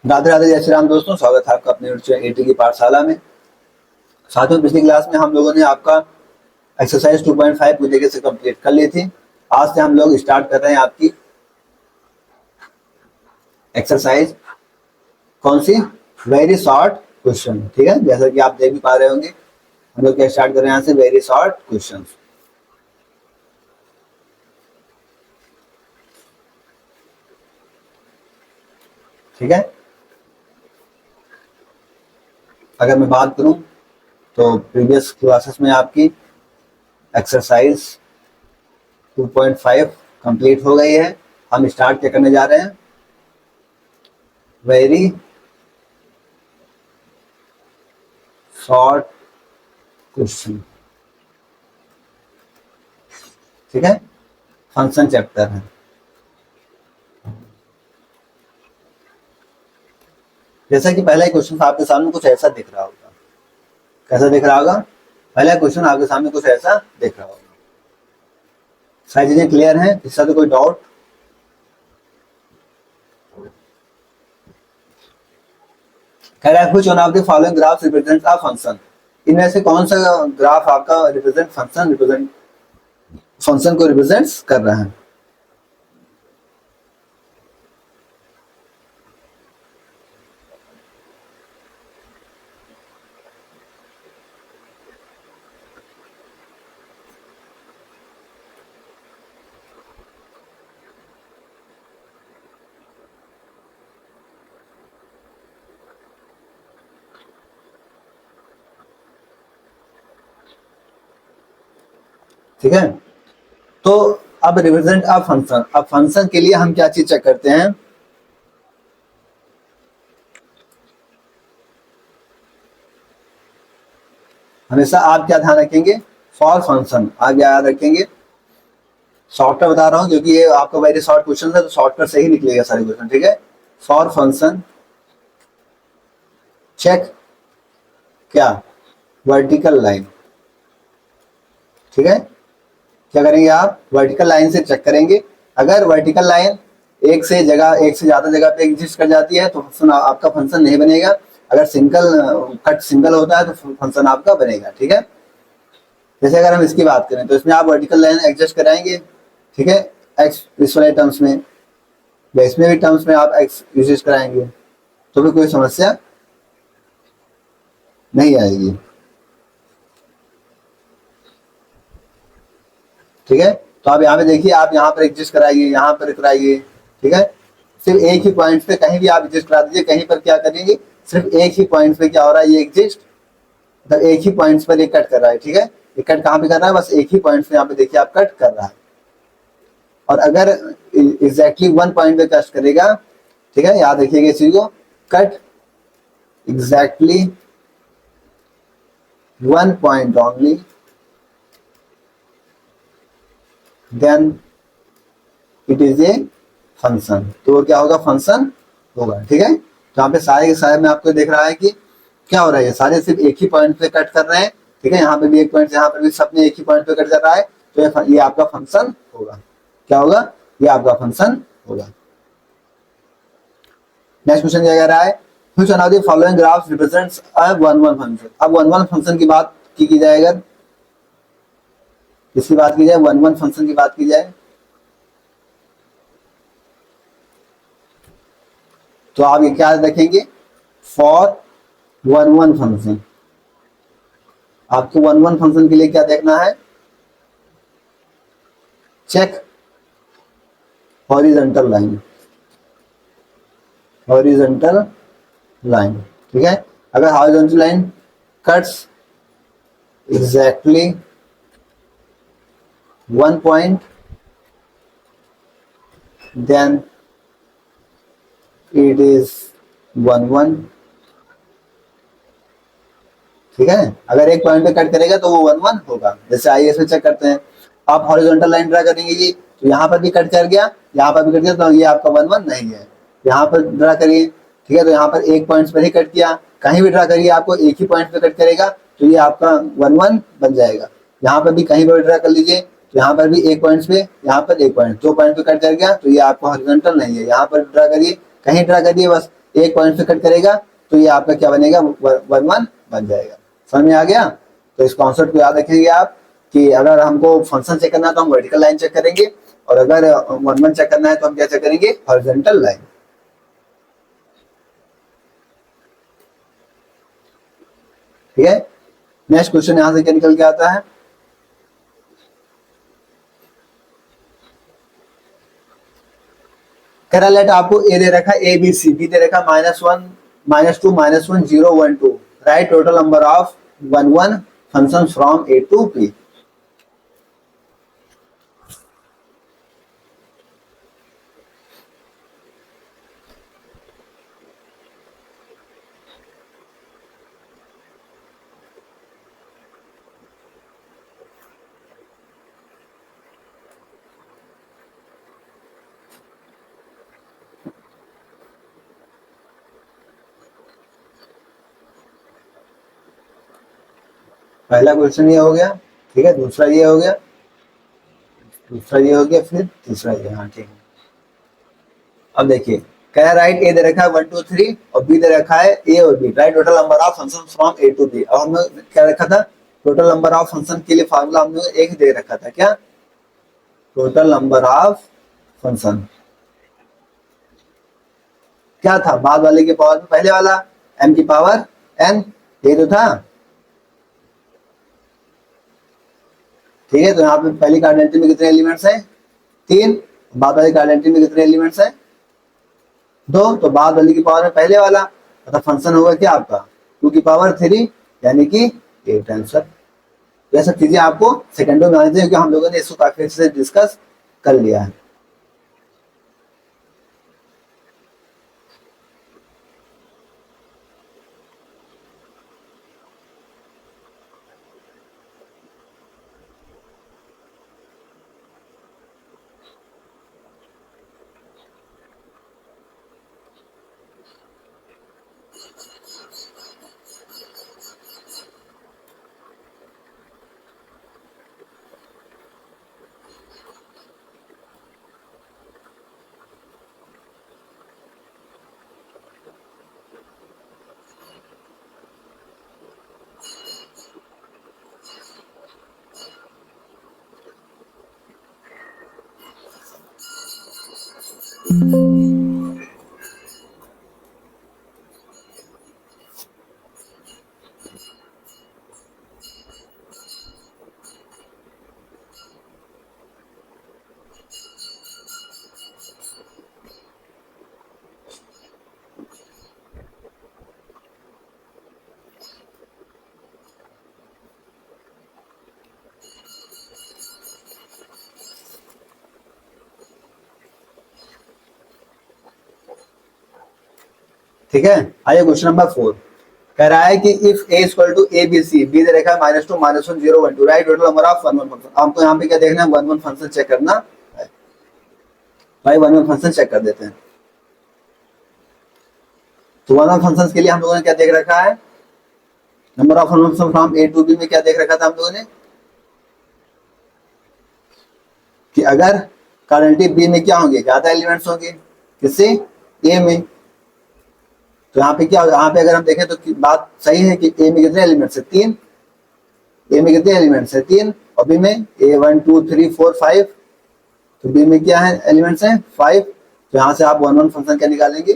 राधे राधे, जय श्री राम दोस्तों। स्वागत है आपका अपने एटी की पाठशाला में। साथियों, पिछली क्लास में हम लोगों ने आपका एक्सरसाइज 2.5 पूरी तरीके से कंप्लीट कर ली थी। आज से हम लोग स्टार्ट कर रहे हैं आपकी एक्सरसाइज। कौन सी? Very short question. ठीक है, जैसा कि आप देख भी पा रहे होंगे, हम लोग क्या स्टार्ट कर रहे हैं यहाँ से, वेरी शॉर्ट क्वेश्चन। ठीक है, अगर मैं बात करूं तो प्रीवियस क्लासेस में आपकी एक्सरसाइज 2.5 कंप्लीट हो गई है। हम स्टार्ट क्या करने जा रहे हैं, वेरी शॉर्ट क्वेश्चन। ठीक है, फंक्शन चैप्टर है। जैसा कि पहला क्वेश्चन आपके सामने कुछ ऐसा दिख रहा होगा। कैसा दिख रहा होगा? पहला क्वेश्चन आपके सामने कुछ ऐसा दिख रहा होगा। सारी चीजें क्लियर हैं? इसका तो कोई डाउट? कह रहा है which one of the following graphs represents a function. इनमें से कौन सा ग्राफ आपका फंक्शन को रिप्रेजेंट्स कर रहा है? ठीक है, तो अब रिप्रेजेंट अ फंक्शन। अब फंक्शन के लिए हम क्या चीज चेक करते हैं? हमेशा आप क्या ध्यान रखेंगे? फॉर फंक्शन आप याद रखेंगे। शॉर्टकट बता रहा हूं क्योंकि ये आपका वेरी शॉर्ट क्वेश्चन है, तो शॉर्टकट से ही निकलेगा सारे क्वेश्चन। ठीक है, फॉर फंक्शन चेक क्या? Vertical line. ठीक है, क्या करेंगे आप? वर्टिकल लाइन से चेक करेंगे। अगर वर्टिकल लाइन एक से ज्यादा जगह पे एग्जिस्ट कर जाती है तो फंक्शन आपका फंक्शन नहीं बनेगा। अगर सिंगल होता है तो फंक्शन आपका बनेगा। ठीक है, जैसे अगर हम इसकी बात करें तो इसमें आप वर्टिकल लाइन एडजस्ट कराएंगे। ठीक है, एक्स इस वाले टर्म्स में या इसमें भी टर्म्स में आप एक्स यूज कराएंगे तो भी कोई समस्या नहीं आएगी। ठीक है, तो आप यहाँ पे देखिए, आप यहाँ पर एडजस्ट कराइए, यहाँ पर कराइए। ठीक है, सिर्फ एक ही पॉइंट पे कहीं भी आप एडजस्ट करा दीजिए। कहीं पर क्या करेंगे, सिर्फ एक ही पॉइंट पे क्या हो रहा है, ये एग्जिस्ट, मतलब एक ही पॉइंट पर ये कट कर रहा है। ठीक है, ये कट कहाँ पे कर रहा है? बस एक ही पॉइंट पे यहाँ पे देखिए आप कट कर रहा है। और अगर एग्जैक्टली वन पॉइंट पे कट करेगा, ठीक है, याद रखिएगा इस चीज को, cut exactly one point only, then it is a function. तो वो क्या होगा? फंक्शन होगा। ठीक है, तो यहाँ पे सारे के सारे में आपको देख रहा है कि क्या हो रहा है, सारे सिर्फ एक ही पॉइंट पे कट कर रहे हैं। ठीक है, यहाँ पे भी एक पॉइंट, यहाँ पर भी सबने एक ही पॉइंट पे कट कर रहा है, तो ये आपका फंक्शन होगा। क्या होगा? ये आपका फंक्शन होगा। नेक्स्ट क्वेश्चन क्या कह रहा है? Which one of the following graphs represents a one function. अब वन फंक्शन की बात की जाए, अगर किसकी बात की जाए, वन फंक्शन की बात की जाए, तो आप ये क्या रखेंगे? For one function. आपको वन फंक्शन के लिए क्या देखना है? Check horizontal line. Horizontal line. ठीक है, अगर horizontal line cuts exactly one point, then it is one. ठीक है, अगर एक पॉइंट पे कट करेगा तो वो वन होगा। जैसे आइए इसमें चेक करते हैं। आप हॉरिजॉन्टल लाइन ड्रा करेंगे जी, तो यहाँ पर भी कट कर गया, यहाँ पर भी कट गया, तो ये आपका वन नहीं है। यहाँ पर ड्रा करिए, ठीक है, तो यहाँ पर एक पॉइंट पर ही कट किया। कहीं भी ड्रा करिए, आपको एक ही पॉइंट पे कट करेगा तो ये आपका वन बन जाएगा। यहाँ पर भी कहीं पर ड्रा कर लीजिए, तो यहाँ पर भी एक पॉइंट पे, यहाँ पर एक पॉइंट, दो पॉइंट पे कट कर गया तो ये आपका हॉरिजॉन्टल नहीं है। यहाँ पर ड्रा करिए, कहीं ड्रा करिए, बस एक पॉइंट से कट करेगा तो ये आपका क्या बनेगा, 1 1 बन जाएगा। समझ में आ गया? तो इस कॉन्सेप्ट को याद रखेंगे आप कि अगर हमको फंक्शन चेक करना है तो हम वर्टिकल लाइन चेक करेंगे, और अगर 1 1 चेक करना है तो हम क्या चेक करेंगे, हॉरिजॉन्टल लाइन। ठीक है, नेक्स्ट क्वेश्चन यहां से क्या निकल के आता है, कह रहा लेट आपको ए दे रखा है, ए बी सी, बी दे रखा -1 -2 -1 0 1 2, right total number of 1 1 function from A to B. पहला क्वेश्चन ये हो गया, ठीक है, दूसरा ये हो गया, दूसरा ये हो गया, फिर तीसरा ये। हाँ ठीक है, अब देखिए कह रहा राइट ए दे रखा है 1 2 3 और बी दे रखा है ए और B, right total number of function from A to B. अब हमने क्या रखा था, टोटल नंबर ऑफ फंक्शन के लिए फार्मूला हमने एक दे रखा था, क्या, टोटल नंबर ऑफ फंक्शन क्या था, बाद वाले के पावर में पहले वाला m की पावर n, ये तो था। ठीक है, तो यहाँ पे पहली कार्डिनलिटी में कितने एलिमेंट्स हैं, 3, बाद वाली कार्डिनलिटी में कितने एलिमेंट्स हैं, 2, तो बाद वाली की पावर में पहले वाला, मतलब फंक्शन होगा क्या आपका 2 की पावर 3 यानी कि 8 आंसर। ये सब चीजें आपको सेकंडों में आनी चाहिए क्योंकि हम लोगों ने इसको काफी अच्छे से डिस्कस कर लिया है। ठीक है, आइए क्वेश्चन नंबर 4 कह रहा है कि if a equal to A B C, B दे रखा है -2 -1 0 1 2, right total number of 1 1 function. आपको यहाँ पे क्या देखना है, 1 1 फंक्शन चेक करना है भाई, 1 1 फंक्शन चेक कर देते हैं। तो 1 1 फंक्शन के लिए हम लोगों ने क्या देख रखा है, number of function from A to B में क्या देख रखा था हम लोगों ने कि अगर कार्डिनलिटी बी में क्या होंगे, ज्यादा एलिमेंट्स होंगे, किससे, ए में। तो यहाँ पे क्या होगा, यहाँ पे अगर हम देखें तो बात सही है कि ए में कितने एलिमेंट्स है, 3, ए में कितने एलिमेंट्स है 3, और बी में ए 1 2 3 4 5, तो बी में क्या है एलिमेंट्स हैं 5। तो यहाँ से आप 1 1 फंक्शन क्या निकालेंगे,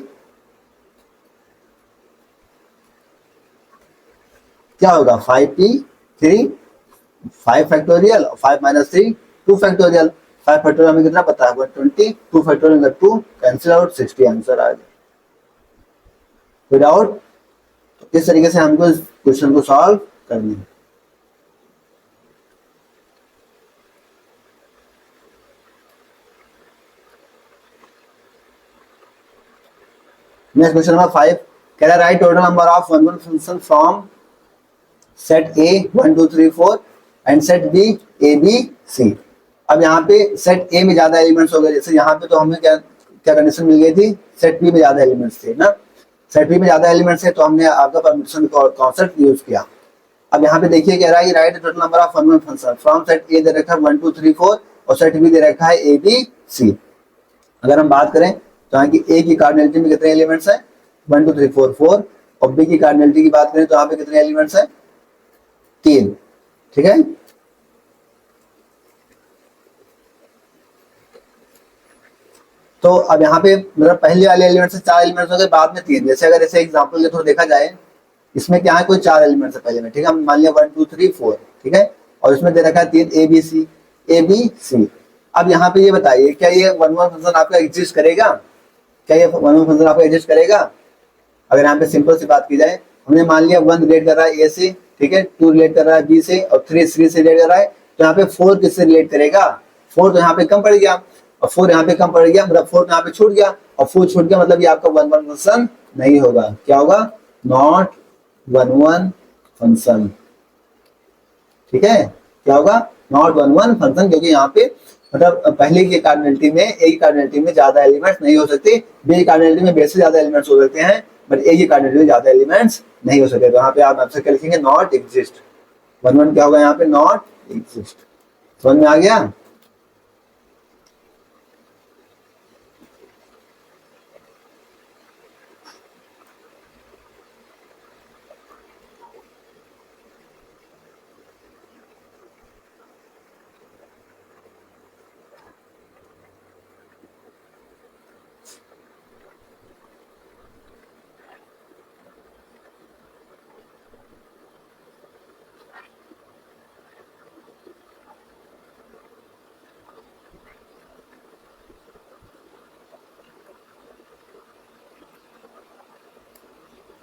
क्या होगा 5p3 5 फैक्टोरियल और 5 - 3 2 फैक्टोरियल। 5 फैक्टोरियल में कितना पता है 120, 2 फैक्टोरियल में 2 कैंसिल आउट, 60 आंसर आ गया विदाउट। तो इस तरीके से हमको इस क्वेश्चन को सॉल्व करनी है। नेक्स्ट क्वेश्चन नंबर 5 कह रहा है right total number of 1 1 function from set A 1 2 3 4 and set B A B C. अब यहाँ पे सेट ए में ज्यादा एलिमेंट्स हो गए, जैसे यहाँ पे तो हमें क्या क्या कंडीशन मिल गई थी, सेट बी में ज्यादा एलिमेंट्स थे ना, सेट बी में ज्यादा एलिमेंट्स है तो हमने आपका परम्यूटेशन कॉन्सेप्ट यूज किया। अब यहाँ पे देखिए कह रहा है right total number of 1 1 function from set A दे रखा है 1 2 3 4 और सेट बी दे रखा है ए बी सी। अगर हम बात करें तो यहाँ की ए की कार्डिनलिटी में कितने एलिमेंट्स हैं, 1 2 3 4 4, और बी की कार्डिनलिटी की बात करें तो यहाँ पे कितने एलिमेंट्स हैं, 3, ठीक है। तो अब यहाँ पे मतलब पहले वाले एलिमेंट से 4 एलिमेंट्स हो गए, बाद में 3। जैसे अगर ऐसे एग्जांपल के थ्रू देखा जाए, इसमें क्या है, कोई 4 एलिमेंट्स है पहले में, ठीक है, मान लिया 1 2 3 4, ठीक है, और इसमें दे रखा है 3 ए बी सी। अब यहाँ पे ये बताइए, क्या ये 1 1 फंक्शन आपका एग्जिस्ट करेगा, क्या ये 1 1 फंक्शन आपका एग्जिस्ट करेगा? अगर यहाँ पे सिंपल सी बात की जाए, हमने मान लिया 1 रिलेट कर रहा है ए से, ठीक है, 2 रिलेट कर रहा है बी से, और 3 से रिलेट कर रहा है, तो यहाँ पे 4 किससे रिलेट करेगा? 4 तो यहाँ पे कम पड़ गया, और 4 यहाँ पे कम पड़ गया, मतलब 4 यहाँ पे छूट गया, और 4 छूट गया मतलब ये आपका 1 1 फंक्शन नहीं होगा। क्या होगा? नॉट 1 1 फंक्शन, ठीक है। क्या होगा? नॉट 1 1 फंक्शन, क्योंकि यहाँ पे मतलब पहले की कार्डिनलिटी में, ए की कार्डिनलिटी में ज्यादा एलिमेंट्स नहीं हो सकते, बी की कार्डिनलिटी में बेस से ज्यादा एलिमेंट्स हो सकते हैं, बट ए की कार्डिनलिटी में ज्यादा एलिमेंट्स नहीं हो सकते। तो यहाँ पे आप आंसर क्या लिखेंगे? Not exist. 1 1 क्या होगा यहाँ पे? Not exist. समझ में आ गया?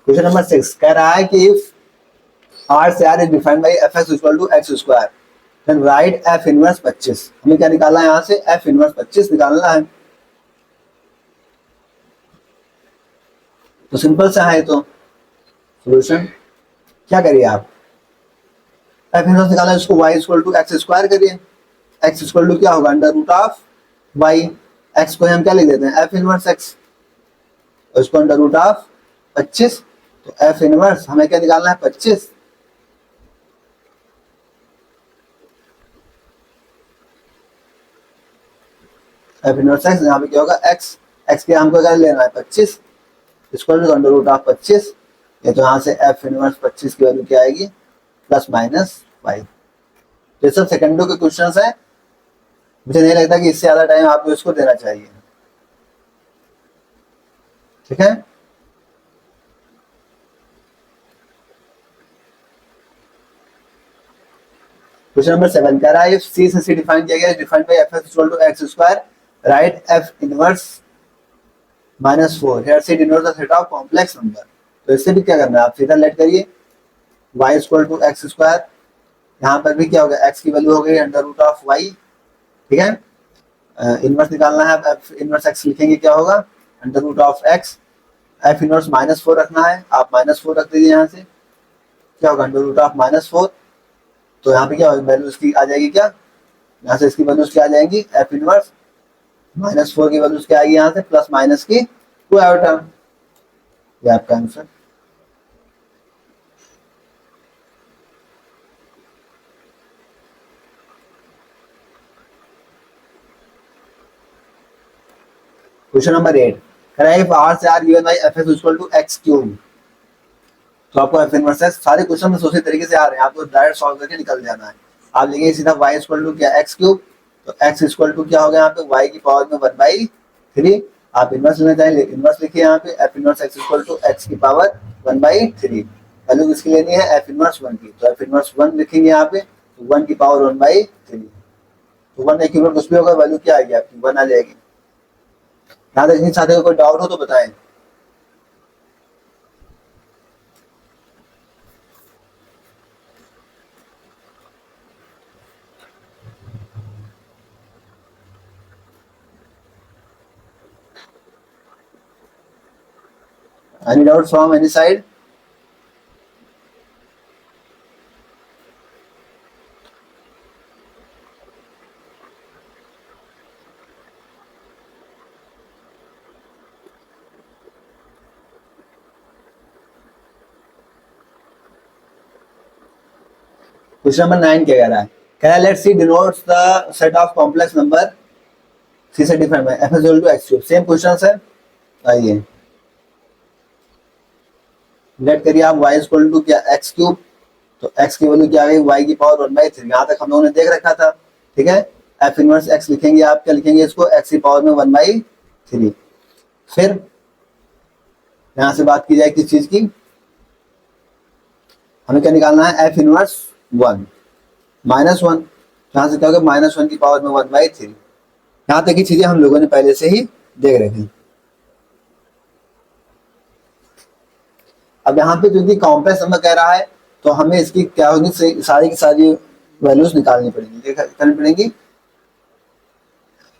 क्वेश्चन नंबर 6 कह रहा है कि इफ R से R is defined by fx equal to x square, then write f inverse 25। हमें क्या निकालना है? यहाँ से f inverse 25 निकालना है। तो सिंपल सा है, तो सॉल्यूशन क्या करिए आप, f इनवर्स निकालना है, इसको y equal to x square करिए। x इक्वल टू क्या होगा? Under root of y। x को हम क्या लिख देते हैं? f इनवर्स x, और इसको अंडर रूट ऑफ 25। तो f इनवर्स हमें क्या निकालना है? 25। f इनवर्स x, यहाँ पे क्या होगा? x के हमको क्या लेना है? 25, equal to under root of 25। ये तो यहाँ से f इनवर्स 25 की वैल्यू क्या आएगी? Plus minus 5। ये सब सेकंडों के क्वेश्चंस हैं, मुझे नहीं लगता कि इससे ज्यादा टाइम आपको इसको देना चाहिए, ठीक है। क्वेश्चन नंबर 7 कह रहा है, सी से सी डिफाइन किया गया है, defined by F equal to x square, right F inverse -4। Here C denotes the set of complex number. तो इससे भी क्या करना है, आप सीधा लेट करिए, y equal to x square, यहाँ पर भी क्या होगा? x की वैल्यू हो गई अंडर रूट ऑफ y, ठीक है। इनवर्स निकालना है, f इनवर्स x लिखेंगे, क्या होगा? Under root of x। f inverse -4 रखना है, आप -4 रख दीजिए, यहाँ से क्या होगा? Under root of -4। तो यहाँ पे क्या होगा? वैल्यू इसकी आ जाएगी, क्या यहाँ से इसकी वैल्यू क्या आ जाएंगी? f इनवर्स -4 की वैल्यू क्या आएगी? यहाँ से प्लस माइनस की 2 आयोटा। ये आपका answer. Question number 8 if r से r given by f equal to x cube, तो आपको f इनवर्स x, सारे क्वेश्चन में सोचे तरीके से आ रहे हैं, आपको डायरेक्ट सॉल्व करके निकल जाना है। आप लिखेंगे सीधा y इक्वल टू क्या? x cube. तो x इक्वल टू क्या होगा यहाँ पे? y की पावर में 1/3। आप इनवर्स लेना चाहें, इनवर्स लिखिए यहाँ पे, f inverse x equal to x की पावर 1/3। वैल्यू किसकी लेनी है? f इनवर्स 1 की। तो f इनवर्स 1 लिखेंगे यहाँ पे, तो 1 की पावर 1/3। तो 1 इक्वल कुछ भी होगा, वैल्यू क्या आएगी आपकी? 1 आ जाएगी। यहाँ तक इतनी साथ कोई डाउट हो तो बताएं। Any doubt from any side? Question number 9 क्या कह रहा है? कह रहा है let's see denotes the set of complex number C से defined by f equal to x cube. Same questions है, आइए लेट करिए आप y इक्वल टू क्या एक्स क्यूब, तो x की वैल्यू क्या आ गई y की पावर 1/3, यहाँ तक हम लोगों ने देख रखा था। ठीक है, f इनवर्स x लिखेंगे, आप क्या लिखेंगे इसको, x की पावर में 1/3। फिर यहाँ से बात की जाए किस चीज की, हमें क्या निकालना है, f इनवर्स 1 -1, यहाँ से क्या होगा -1 की पावर में 1/3। यहाँ तक की चीजें हम लोगों ने पहले से ही देख रखी। अब यहाँ पे जो कि कॉम्प्लेक्स नंबर कह रहा है, तो हमें इसकी क्या होगी, सारी की सारी वैल्यूज निकालनी पड़ेगी, करनी पड़ेगी,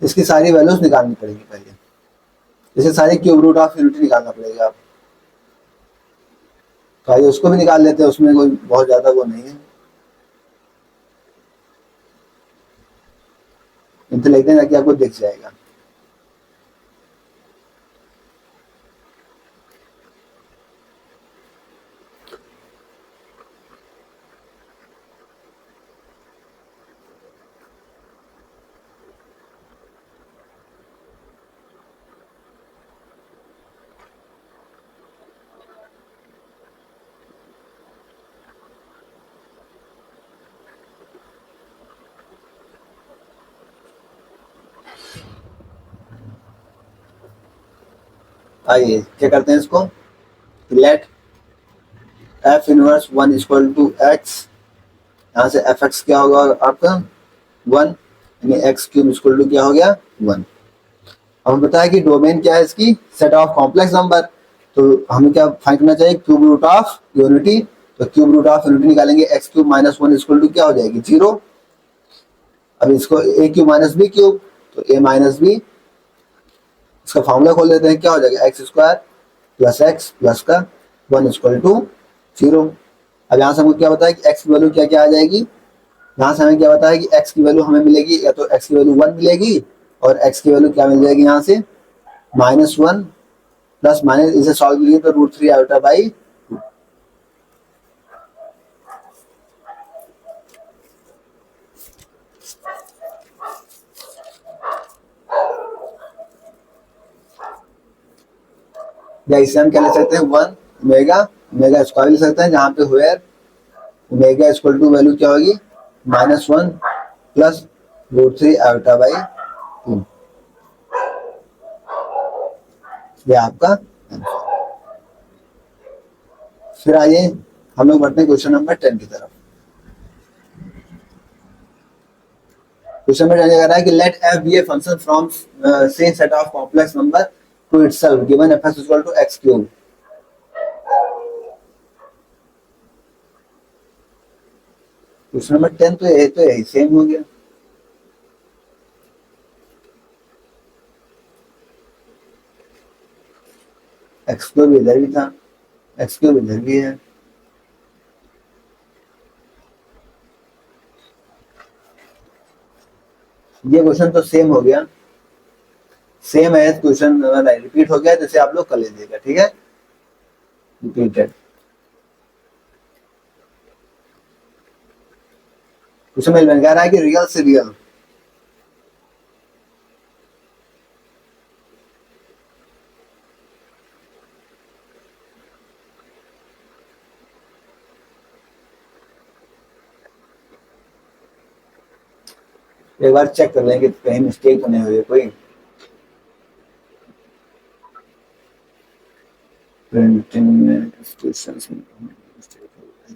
इसकी सारी वैल्यूज निकालनी पड़ेगी पहले। जैसे सारी क्यूब रूट ऑफ यूनिटी निकालना पड़ेगा आप, तो आइए उसको भी निकाल लेते हैं, उसमें कोई बहुत ज्यादा वो नहीं है, इनसे लिखते हैं ताकि आपको दिख जाएगा। आइए क्या करते हैं इसको, let F inverse 1 equal to x, यहाँ से एफ एक्स क्या होगा आपका 1, यानी एक्स क्यूब इक्वल टू क्या हो गया 1। अब हमें बताया कि डोमेन क्या है इसकी, सेट ऑफ कॉम्प्लेक्स नंबर, तो हमें क्या फाइंड करना चाहिए, क्यूब रूट ऑफ यूनिटी। तो क्यूब रूट ऑफ यूनिटी निकालेंगे, x cube minus 1 equal to क्या हो जाएगी 0। अब इसको A cube minus B cube, तो ए माइनस बी, इसका फॉर्मूला खोल देते हैं, क्या हो जाएगा x square plus x plus का 1 इक्वल टू 0। अब यहाँ से हमको क्या बताया कि एक्स की वैल्यू क्या क्या आ जाएगी, यहाँ से हमें क्या बताया कि एक्स की वैल्यू हमें मिलेगी, या तो एक्स की वैल्यू 1 मिलेगी, और एक्स की वैल्यू क्या मिल जाएगी यहाँ से -1 प्लस माइनस, इसे सॉल्व करिए तो √3 आयोटा बाई 2। या इसे हम क्या ले सकते हैं 1 ओमेगा, ओमेगा स्क्वायर ले सकते हैं, जहाँ पे where omega equal to value क्या होगी -1 प्लस √3 आयोटा बाई 2। ये आपका आंसर। फिर आइए हम लोग बढ़ते हैं क्वेश्चन नंबर 10 की तरफ। क्वेश्चन नंबर 10 कह रहा है कि let f be a function from से set of complex number to itself given f x equal to x cube. Question number 10 तो यही सेम हो गया। एक्स क्यूब इधर भी था, एक्स क्यूब इधर भी है, ये क्वेश्चन तो सेम हो गया, सेम है क्वेश्चन, रिपीट हो गया, जैसे आप लोग कर लीजिएगा, ठीक है, रिपीटेड। क्वेश्चन में कह रहा है कि रियल से रियल, एक बार चेक कर लेंगे कहीं मिस्टेक तो नहीं हुई कोई, प्रिंटिंग में क्वेश्चंस में मिस्टेक हो गई।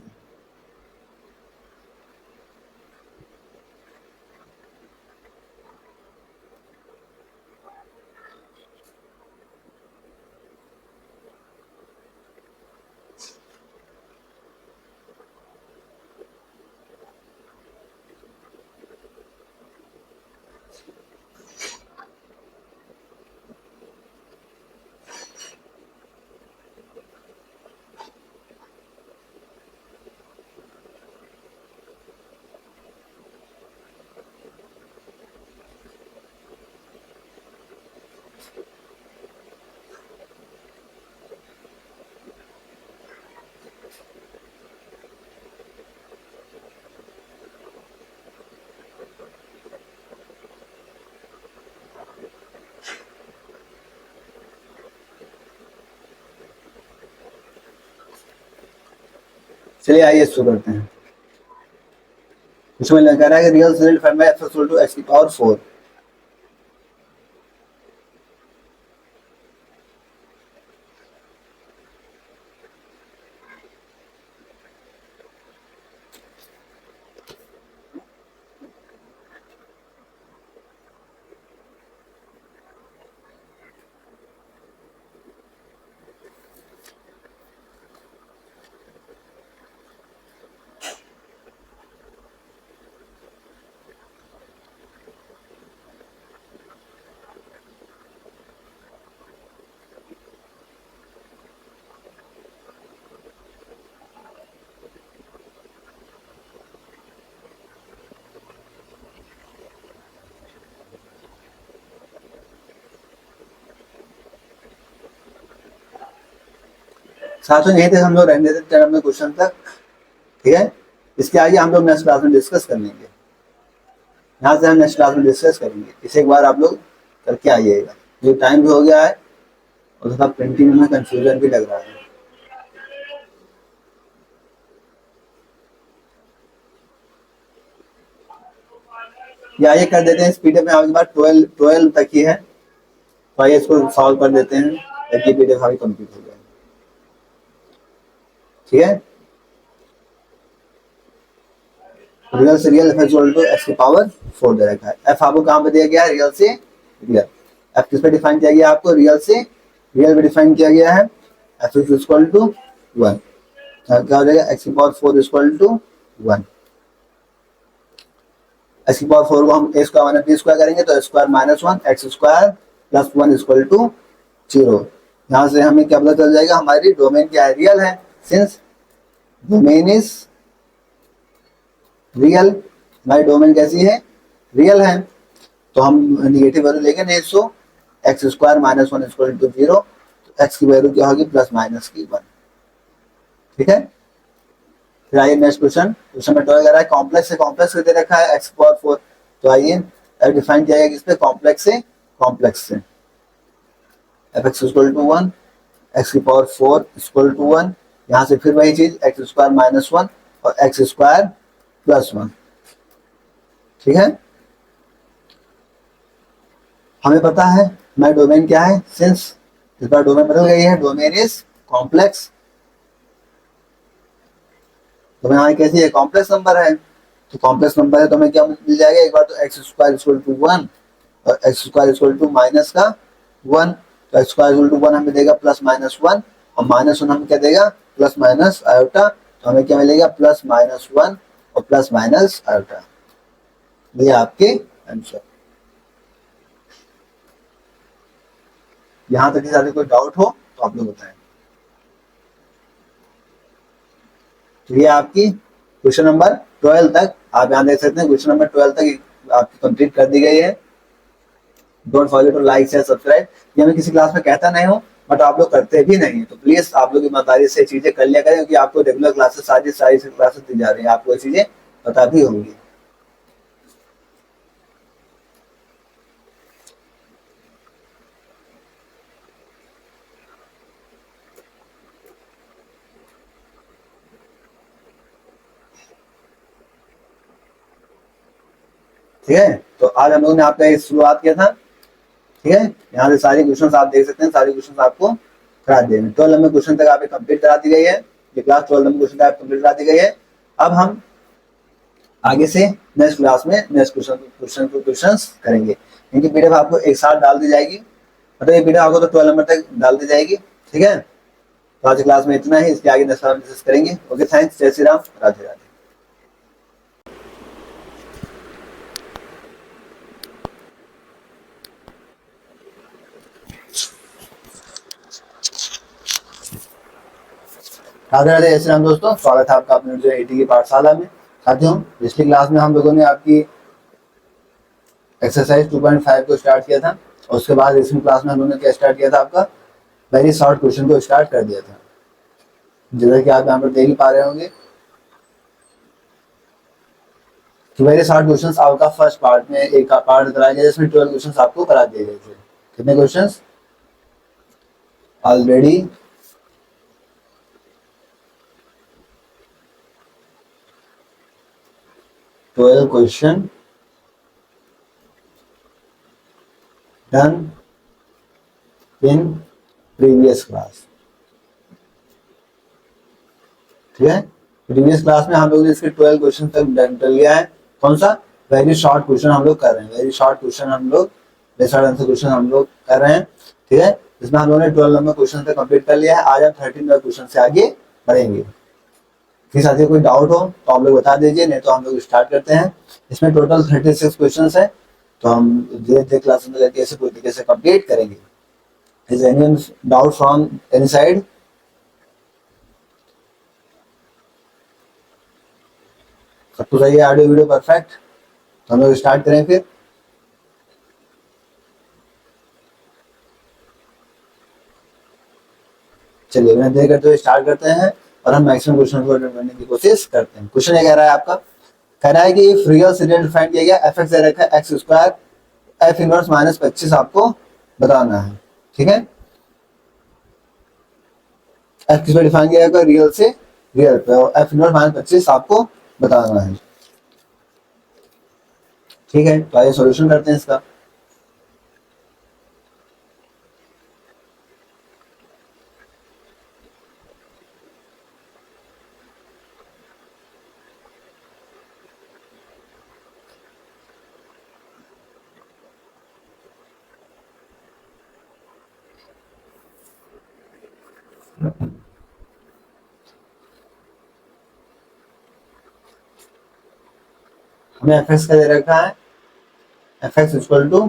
चलिए आइए शुरू करते हैं। इसमें कह रहा है कि real result defined by f equal to x की पावर 4। साथ में यहीं तक हम लोग रहने देते हैं अपने क्वेश्चन तक, ठीक है। इसके आगे हम लोग नेक्स्ट क्लास में डिस्कस कर लेंगे। यहाँ से हम नेक्स्ट क्लास में डिस्कस करेंगे। इसे एक बार आप लोग करके आइएगा। जो टाइम भी हो गया है और थोड़ा प्रिंटिंग में कंफ्यूजन भी लग रहा है। या ये कर देते हैं, पीडीएफ में आपके पास 12 तक ही है, तो आइए इसको सॉल्व कर देते हैं ताकि पीडीएफ आगे कंप्लीट हो जाए, ठीक है। रियल से real F equal to x की पावर 4 दे रखा है। एफ आपको कहाँ पे दिया गया है? रियल से रियल। एफ किस पे डिफाइन किया गया आपको? रियल से रियल पे डिफाइन किया गया है। एफ इज इक्वल टू 1, क्या हो जाएगा? एक्स की पावर 4 इक्वल टू 1। एक्स की पावर 4 को हम A square minus B square करेंगे तो square minus 1 x square plus 1 equal to 0। यहाँ से हमें क्या पता चल जाएगा? हमारी डोमेन क्या है? रियल है। सिंस डोमेन इज रियल, हमारी डोमेन कैसी है? रियल है। तो हम निगेटिव वैल्यू लेंगे नहीं, so x square minus 1 equal to 0। तो एक्स की वैल्यू क्या होगी? प्लस माइनस की 1, ठीक है। फिर आइए नेक्स्ट क्वेश्चन। क्वेश्चन में टॉय कर रहा है कॉम्प्लेक्स से कॉम्प्लेक्स दे रखा है एक्स पावर 4। तो आइए डिफाइन किया गया किस पे? कॉम्प्लेक्स से कॉम्प्लेक्स से। F x equal to 1 x की पावर 4 इक्वल टू 1। यहाँ से फिर वही चीज एक्स स्क्वायर माइनस 1 और एक्स स्क्वायर प्लस 1, ठीक है। हमें पता है हमारी डोमेन क्या है। सिंस इस बार डोमेन बदल गई है, डोमेन इज कॉम्प्लेक्स। डोमेन हमारी कैसी है? कॉम्प्लेक्स नंबर है। तो कॉम्प्लेक्स नंबर है तो हमें क्या मिल जाएगा? एक बार तो एक्स स्क्वायर इक्वल टू 1 और x square equal to minus का 1। तो एक्स स्क्वायर इक्वल टू 1 हमें देगा प्लस माइनस 1 और माइनस 1 हमें क्या देगा? Plus minus iota. तो हमें क्या मिलेगा? प्लस माइनस 1 और प्लस माइनस आयोटा। ये आपके आंसर। यहां तक के कोई डाउट हो तो आप लोग बताएं। तो ये आपकी क्वेश्चन नंबर 12 तक आप यहाँ देख सकते हैं। क्वेश्चन नंबर 12 तक आपकी कंप्लीट कर दी गई है। Don't forget to like share subscribe. ये मैं किसी क्लास में कहता नहीं हूँ, बट आप लोग करते भी नहीं, तो प्लीज आप लोग ईमानदारी से चीजें कर लिया करें, क्योंकि आपको रेगुलर क्लासेस सारी क्लासेस दी जा रही है, आपको ये चीजें पता भी होंगी। ठीक है, तो आज हम लोग ने आपका शुरुआत किया था, ठीक है। यहाँ से सारे क्वेश्चन आप देख सकते हैं, सारे क्वेश्चन आपको करा दिए। 12 नंबर क्वेश्चन तक आपकी कंप्लीट करा दी गई है। ये क्लास 12 नंबर क्वेश्चन तक कंप्लीट करा दी गई है। अब हम आगे से नेक्स्ट क्लास में नेक्स्ट क्वेश्चन करेंगे। इनकी पीडीएफ आपको एक साथ डाल दी जाएगी, मतलब ये पीडीएफ आपको तो 12 नंबर तक डाल दी जाएगी, ठीक है। तो आज क्लास में इतना ही, इसके आगे नेक्स्ट क्लास में डिस्कस करेंगे। ओके, थैंक्स, जय श्री राम, राधे राधे। राधे राधे, जय श्री राम दोस्तों, स्वागत है आपका अपने जो एटी की पाठशाला में। साथियों, पिछली क्लास में हम लोगों ने आपकी एक्सरसाइज 2.5 को स्टार्ट किया था, और उसके बाद रिसेंट क्लास में हम लोगों ने क्या स्टार्ट किया था? आपका वेरी शॉर्ट क्वेश्चन को स्टार्ट कर दिया था, जैसा कि आप यहाँ पर देख ही पा रहे होंगे कि वेरी शॉर्ट क्वेश्चंस आपका फर्स्ट पार्ट में एक पार्ट कराया गया, जिसमें 12 क्वेश्चंस आपको करा दिए गए थे। कितने questions? Already 12 question done in previous class. ठीक है, प्रीवियस क्लास में हम लोग ने इसके 12 क्वेश्चन तक डन कर लिया है। कौन सा? वेरी शॉर्ट क्वेश्चन हम लोग कर रहे हैं, वेरी शॉर्ट क्वेश्चन हम लोग, शॉर्ट आंसर क्वेश्चन हम लोग कर रहे हैं। ठीक है, इसमें हम लोगों ने 12 नंबर क्वेश्चन तक कंप्लीट कर लिया है। आज हम 13 नंबर क्वेश्चन से आगे बढ़ेंगे। फिर साथियों कोई डाउट हो तो आप लोग बता दीजिए, नहीं तो हम लोग स्टार्ट करते हैं। इसमें टोटल 36 क्वेश्चन है, तो हम धीरे क्लास में लेके ऐसे पूरी तरीके से कंप्लीट करेंगे। Is any doubt from any side? सब कुछ सही है, ऑडियो वीडियो परफेक्ट? तो हम लोग स्टार्ट करें फिर। चलिए बिना देर करते हुए स्टार्ट करते हैं और हम मैक्सिमम क्वेश्चन को अटेंड करने की कोशिश करते हैं। क्वेश्चन ये कह रहा है आपका, कह रहा है कि इफ रियल सीरीज डिफाइन किया गया एफ एक्स दे रखा है x square F inverse minus 25 आपको बताना है। ठीक है, एफ किस पे डिफाइन किया गया? रियल से रियल पे, और एफ इनवर्स माइनस 25 आपको बताना है। ठीक है, तो आइए सॉल्यूशन करते हैं इसका। हमें एफ एक्स का दे रखा है F x equal to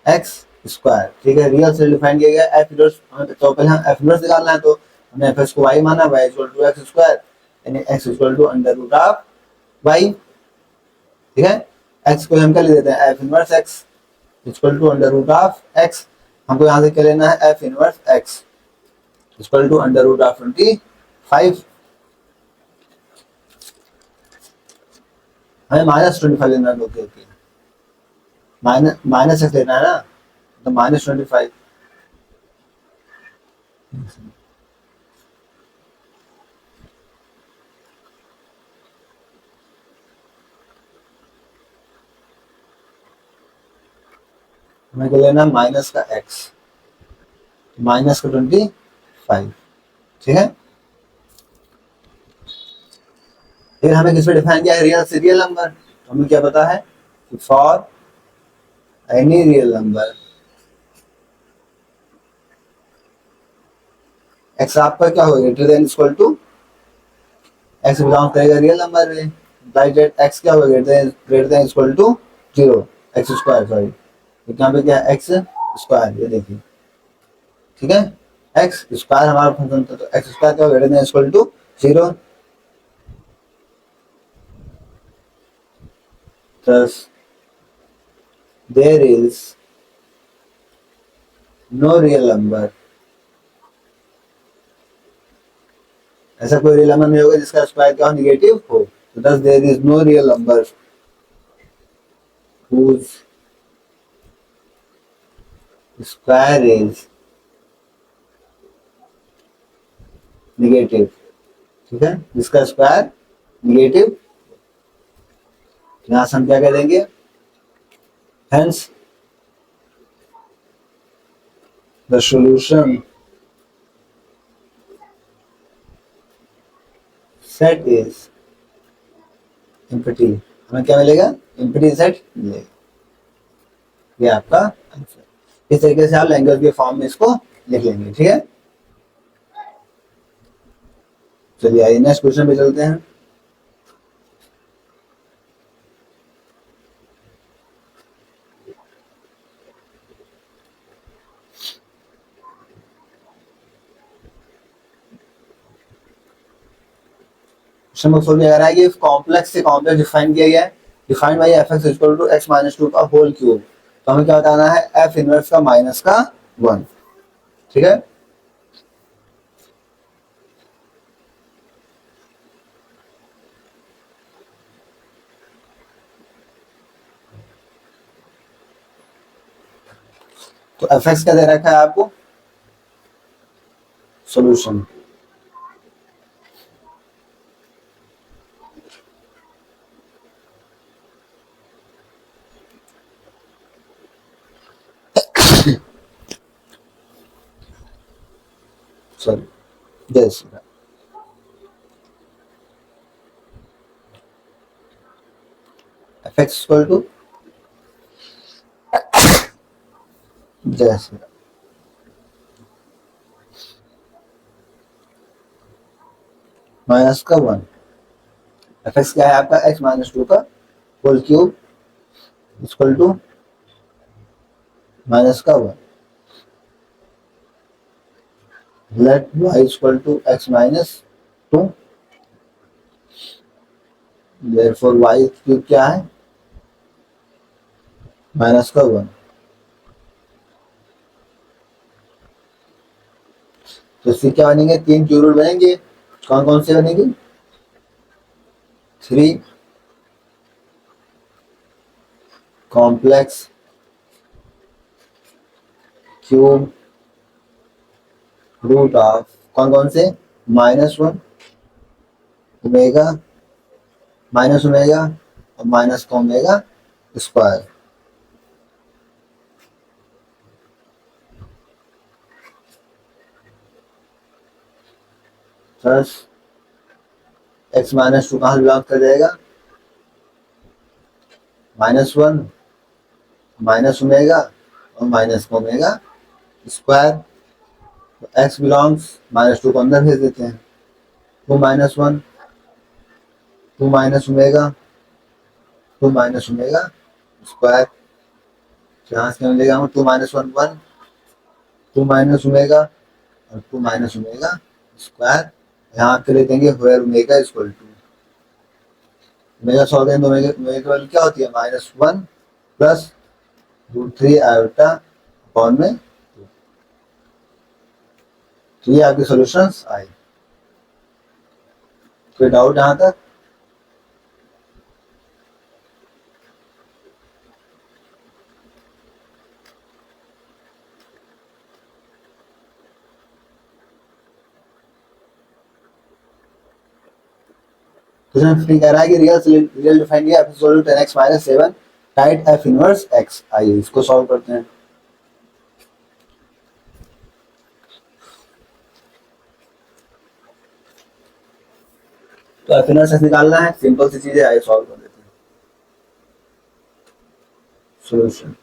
x square. ठीक है, रियल से डिफाइन किया गया एफ इनवर्स, हमें तो पहले हम एफ इनवर्स निकालना है, तो हमने एफ एक्स को वाई माना, y equal to x square, यानी x equal to under root of y. ठीक है, एक्स को हम क्या ले देते हैं? F inverse x equal to under root of x. हमको यहाँ से क्या लेना है? F inverse x equal to under root of 25। हमें माइनस 25 लेना है, ओके ओके, माइनस एक्स लेना है ना, तो माइनस 25। हमें क्या लेना है? माइनस का एक्स, माइनस का 25। ठीक है, फिर हमें किस पे डिफाइन किया है? रियल से रियल नंबर। तो हमें क्या पता है कि for any real number x आपका क्या होगा? Greater than equal to x belong करेगा रियल नंबर में, बाई डेट एक्स क्या होगा? Greater than equal to 0 x square, sorry यहाँ पे क्या? एक्स स्क्वायर, ये देखिए। ठीक है, एक्स स्क्वायर हमारा फंक्शन था, तो एक्स स्क्वायर क्या होगा? Greater than equal to 0। thus there is no real number, ऐसा कोई रियल नंबर नहीं होगा जिसका स्क्वायर क्या हो? निगेटिव हो। तो thus there is no real number whose square is negative। ठीक है, जिसका स्क्वायर निगेटिव, यहां से हम क्या करेंगे? hence the solution set is empty। हमें क्या मिलेगा? empty set मिलेगा। ये आपका आंसर। इस तरीके से आप लैंग्वेज के फॉर्म में इसको लिख लेंगे। ठीक है, चलिए आइए नेक्स्ट क्वेश्चन पे चलते हैं। क्वेश्चन नंबर 4 में आ रहा है कि कॉम्प्लेक्स से कॉम्प्लेक्स डिफाइन किया गया है, defined by F x equal to x minus 2 का होल क्यूब। तो हमें क्या बताना है? एफ इनवर्स का माइनस का 1। ठीक है, तो एफ एक्स क्या दे रखा है आपको? सॉल्यूशन। सॉरी, जय Shri Ram. F x equal to जय श्री राम माइनस का 1। एफ एक्स क्या है आपका, एक्स माइनस 2 का whole cube equal to minus का 1। Let y equal to x minus 2, therefore y cube क्या है, माइनस का 1। तो इससे क्या बनेंगे, 3 क्यूब रूट बनेंगे। कौन कौन से बनेंगे, 3 कॉम्प्लेक्स क्यूब रूट ऑफ कौन कौन से, -1 ओमेगा, माइनस ओमेगा और माइनस का omega square plus x minus 2 कहाँ बिलोंग कर जाएगा, -1 माइनस ओमेगा और माइनस का ओमेगा स्क्वायर। तो एक्स बिलोंग्स -2 को अंदर भेज देते हैं, 2 -1 2 minus omega 2 minus omega square. यहाँ से मिलेगा हमें 2 -1 1 2 माइनस ओमेगा और 2 माइनस ओमेगा स्क्वायर। यहाँ पे ले देंगे where omega equal to omega solve करें तो ओमेगा की वैल्यू क्या होती है, -1 प्लस √3 आयोटा अपॉन में 2। तो ये आपके सॉल्यूशंस आए। कोई डाउट यहाँ तक, क्वेश्चन 3 कह रहा है कि रियल डिफाइन किया f equal to 10x minus 7 tight f inverse x। आइए इसको सॉल्व करते हैं। तो f इनवर्स x निकालना है, सिंपल सी चीजें, आइए सॉल्व कर देते हैं। सॉल्यूशन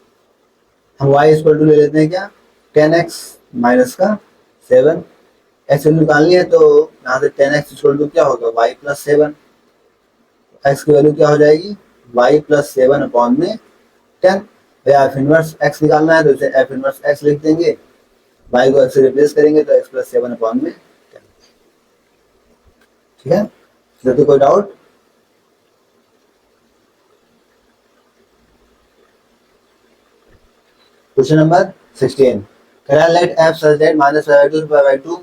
हम y इक्वल टू ले लेते हैं क्या, 10x माइनस का 7। x वैल्यू निकालनी है तो यहाँ से 10x इक्वल टू क्या होगा, y प्लस 7। x की वैल्यू क्या हो जाएगी, y प्लस 7 अपॉन में 10। एफ इनवर्स x निकालना है तो इसे एफ इनवर्स x लिख देंगे, y को x से रिप्लेस करेंगे तो x प्लस 7 अपॉन में 10। ठीक है, तो कोई डाउट, क्वेश्चन नंबर 16 करें late f such that -2 to /2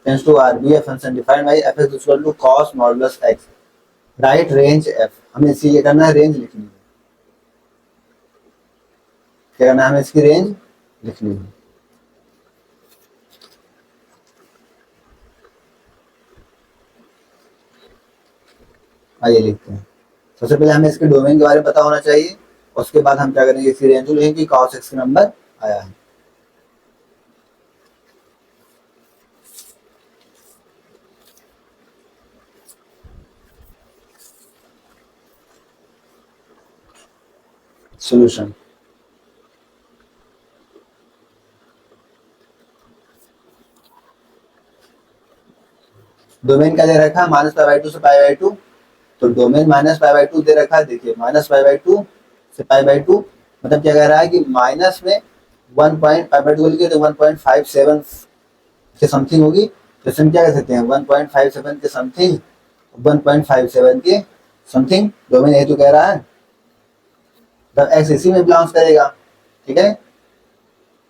tends to r be a function defined by f is equal to cos modulus x। Right range f, हमें इसकी ये करना है, रेंज लिखनी है। क्या करना है, हमें इसकी रेंज लिखनी है। आइए लिखते हैं। सबसे पहले हमें इसके डोमेन के बारे में पता होना चाहिए, उसके बाद हम क्या करेंगे, इसकी रेंज लिखेंगे कि cos x का नंबर आया है। सॉल्यूशन डोमेन क्या दे रखा है, -π/2 से π/2। तो डोमेन -π/2 दे रखा है, देखिए -π/2 से π/2 मतलब क्या कह रहा है कि माइनस में 1 पॉइंट π/2 लिखे तो 1.57 के समथिंग होगी। तो इसमें क्या कर सकते हैं, 1.57 के समथिंग 1.57 के समथिंग डोमेन ए तो कह रहा है, तब एक्स इसी में बिलोंग्स करेगा। ठीक है,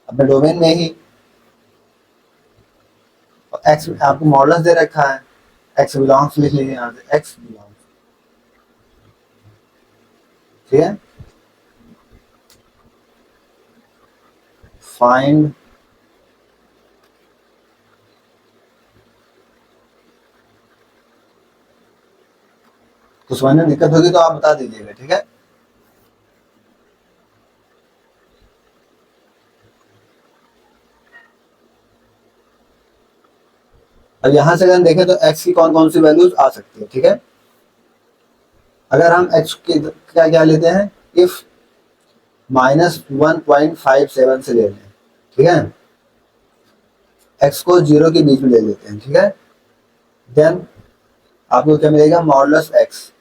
अपने डोमेन में ही। एक्स आपको मॉडल्स दे रखा है, एक्स बिलोंग्स लिख लीजिए यहाँ से, एक्स बिलोंग्स। ठीक है, फाइंड कुछ समझने में दिक्कत होगी तो आप बता दीजिएगा। ठीक है, अब यहां से अगर हम देखें तो x की कौन कौन सी वैल्यूज आ सकती है, ठीक है। अगर हम x की क्या क्या लेते हैं, इफ -1.57 से ले लें, ठीक है, x को 0 के बीच में ले लेते हैं, ठीक है, देन आपको क्या मिलेगा, मॉडुलस x।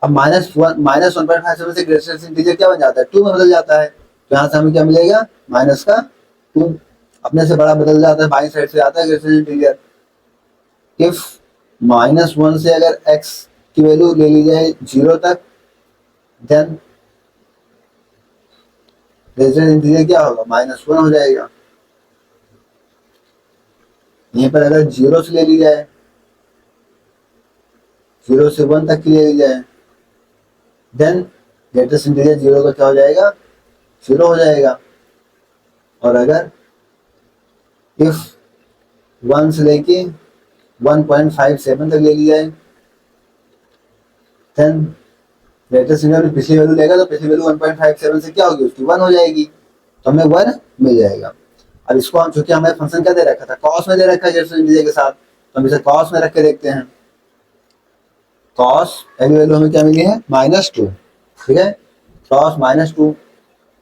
अब -1.57 से ग्रेटेस्ट इंटीजर क्या बन जाता है, 2 में बदल जाता है, तो यहाँ से हमें क्या मिलेगा, माइनस का 2, अपने से बड़ा बदल जाता है, बाई साइड से आता है ग्रेटेस्ट इंटीजर। इफ -1 से अगर x की वैल्यू ले ली जाए 0 तक, देन ग्रेटेस्ट इंटीजर क्या होगा, -1 हो जाएगा। यहीं पर अगर 0 से ले ली जाए, 0 से 1 तक की ले ली जाए, देन ग्रेटेस्ट इंटीजर 0 का क्या हो जाएगा, 0 हो जाएगा। और अगर इफ 1 से लेके 1.57 तक ले ली जाए, देन ग्रेटेस्ट इंटीजर पिछली वैल्यू लेगा तो पिछली वैल्यू 1.57 से क्या होगी, उसकी 1 हो जाएगी, तो हमें 1 मिल जाएगा। अब इसको हम, चूंकि हमें फंक्शन क्या दे रखा था, कॉस में दे रखा है ग्रेटेस्ट इंटीजर के साथ, तो हम इसे कॉस में रख के देखते हैं। कॉस पहली वैल्यू हमें क्या मिली है, -2, ठीक है, कॉस -2।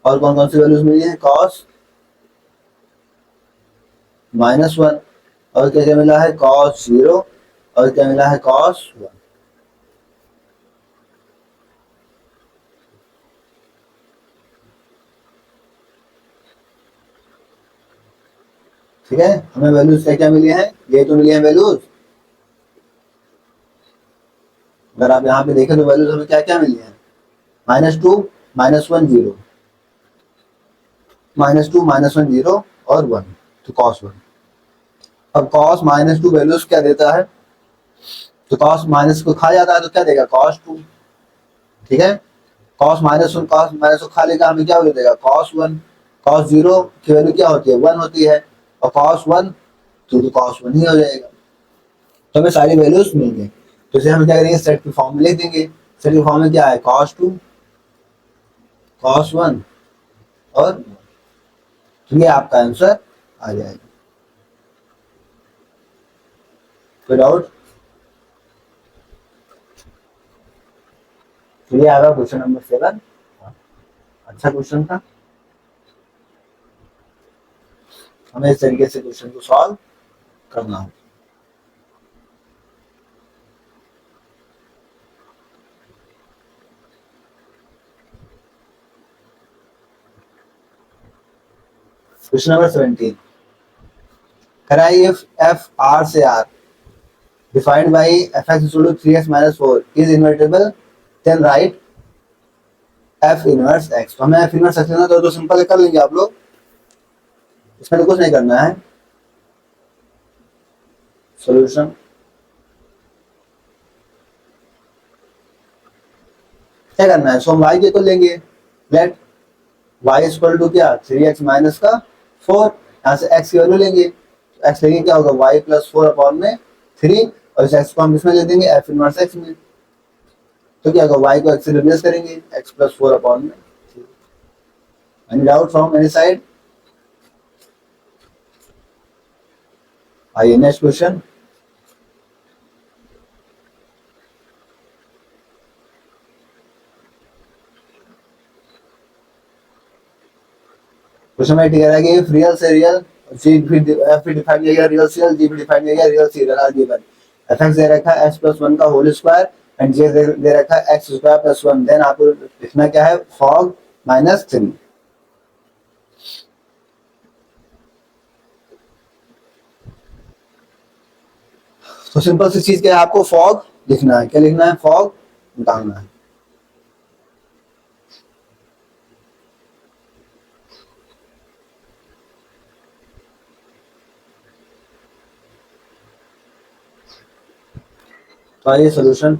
और कौन कौन सी वैल्यूज मिली है, कॉस -1, और क्या क्या मिला है, कॉस 0, और क्या मिला है, कॉस 1। ठीक है, हमें वैल्यूज क्या क्या मिली है, ये तो मिली है वैल्यूज। अगर आप यहाँ पे देखें तो वैल्यूज हमें क्या क्या मिली है, -2, -1 0, -2 -1 0 और 1, तो कॉस 1। अब कॉस -2 वैल्यूज क्या देता है, तो कॉस माइनस को खा जाता है तो क्या देगा, कॉस 2, ठीक है। कॉस माइनस को खा लेगा, हमें क्या वैल्यू देगा, कॉस 1। कॉस 0 की वैल्यू क्या होती है, 1 होती है, और कॉस 1 तो कॉस 1 ही हो जाएगा। तो हमें सारी वैल्यूज मिल गई, तो इसे हम क्या करेंगे, सेट की फॉर्म में लिख देंगे। सेट की फॉर्म में क्या है, cos 2, cos 1 और 1। तो ये आपका आंसर आ जाएगा। कोई डाउट, तो ये आएगा क्वेश्चन नंबर 7। अच्छा क्वेश्चन था, हमें इस तरीके से क्वेश्चन को सॉल्व करना है। क्वेश्चन नंबर 17, कराई इफ एफ आर से R defined by f x equal to 3x minus 4 is invertible, then write F inverse x. तो हमें एफ इनवर्स एक्स लेना, तो सिंपल कर लेंगे आप लोग, इसमें तो कुछ नहीं करना है। सॉल्यूशन, क्या करना है, सो हम y के को लेंगे, लेट y इक्वल टू क्या, 3x माइनस का 4, यहाँ से x की वैल्यू लेंगे, तो x लेंगे क्या होगा, y प्लस 4 अपॉन में 3, और इस x को हम इसमें ले देंगे f इनवर्स x में, तो क्या होगा, y को x से रिप्लेस करेंगे, x प्लस 4 अपॉन में 3। Any doubt from any side, आइए नेक्स्ट क्वेश्चन। क्वेश्चन में कह रहा है कि इफ रियल से रियल, जी भी एफ भी डिफाइन किया गया, रियल से रियल, जी भी डिफाइन किया गया, रियल से real R given, f x दे रखा है x प्लस 1 का होल स्क्वायर एंड जे दे रखा है x स्क्वायर प्लस 1, देन आपको लिखना क्या है, फॉग -3। तो सिंपल सी चीज क्या है, आपको फॉग लिखना है, क्या लिखना है, फॉग निकालना है। तो आइए सोल्यूशन,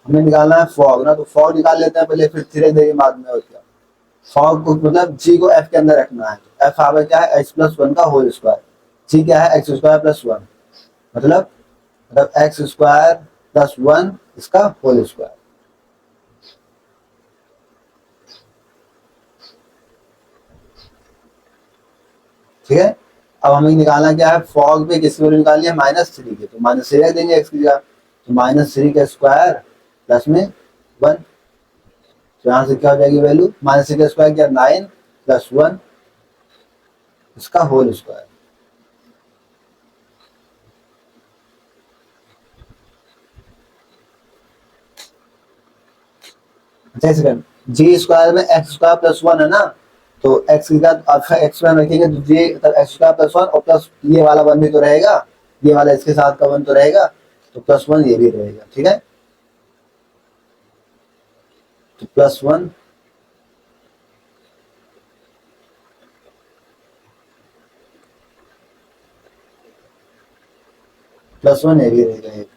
हमें निकालना है फॉग ना, तो फॉग निकाल लेते हैं पहले, फिर धीरे धीरे बाद में होता है। फॉग को मतलब जी को एफ के अंदर रखना है, एफ आगे क्या है, एक्स प्लस 1 का होल स्क्वायर, जी क्या है, एक्स स्क्वायर प्लस 1, मतलब एक्स स्क्वायर प्लस 1 इसका होल स्क्वायर। ठीक है, अब हमें निकालना क्या है, फॉग पे किसकी वैल्यू निकालनी है, -3 की, तो -3 रख देंगे एक्स की जगह, तो -3 का स्क्वायर प्लस में 1, तो यहाँ से क्या हो जाएगी वैल्यू, -3 का स्क्वायर क्या, 9 प्लस 1 इसका होल स्क्वायर। अच्छा सेकंड, जी स्क्वायर में एक्स स्क्वायर प्लस 1 है ना, तो एक्स की जगह आपका एक्स स्क्वायर रखेंगे तो जी एक्स स्क्वायर प्लस 1 और प्लस ये वाला 1 भी तो रहेगा, ये वाला इसके साथ का 1 तो रहेगा, तो +1 ये भी रहेगा, ठीक है, तो +1 +1 ये भी रहेगा एक।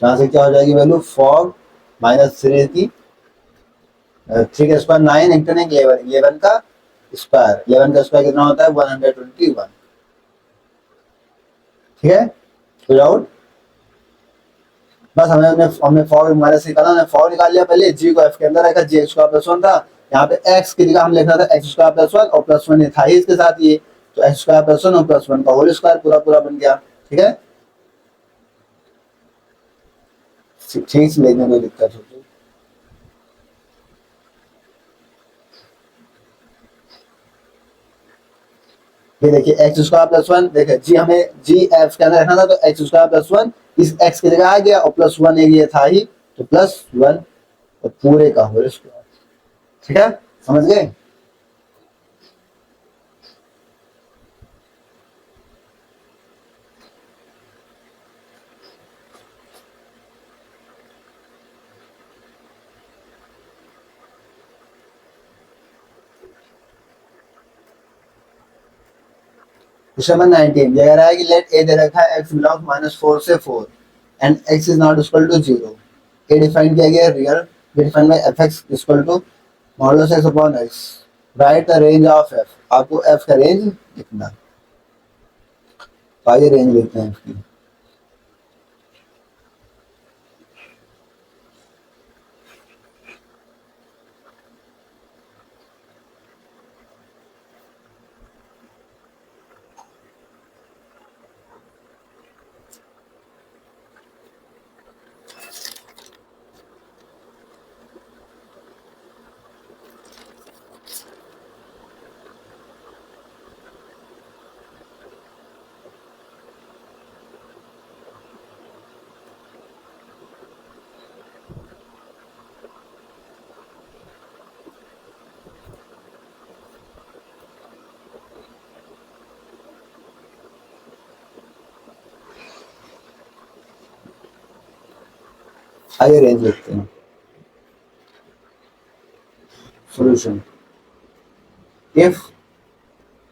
यहाँ से क्या हो जाएगी वैल्यू, फॉग -3 की 3 का स्क्वायर 9 इंटू 11, 11 का स्क्वायर, 11 का स्क्वायर कितना होता है, 121, ठीक है, तो आउट। बस हमने हमने फॉर माइनस निकाला, हमने फॉर निकाल लिया, पहले जी को एफ के अंदर रखा, जी एक्स स्क्वायर प्लस 1 था, यहाँ पे एक्स की जगह हम लिखना था एक्स स्क्वायर प्लस 1 और +1 ये था ही इसके साथ ये, तो एक्स स्क्वायर प्लस 1 और +1 का होल स्क्वायर पूरा पूरा बन गया, ठीक है, ठीक से लेने में दिक्कत होती है। ये देखिए एक्स स्क्वायर प्लस 1, देखिए जी हमें जी एफ के अंदर रखना था, तो एक्स स्क्वायर प्लस 1 इस एक्स की जगह आ गया और +1 ये था ही, तो +1 और पूरे का होल स्क्वायर, ठीक है, समझ गए। क्वेश्चन नंबर 19 ये कह रहा है कि लेट ए दे रखा है x बिलोंग -4 से 4 and x is not equal to 0, a define किया गया real, define by fx equal to modulus x upon x, write the range of f, आपको f का रेंज लिखना, तो आइए रेंज लिखते हैं इसकी, आइए रेंज लिखते हैं, सॉल्यूशन, इफ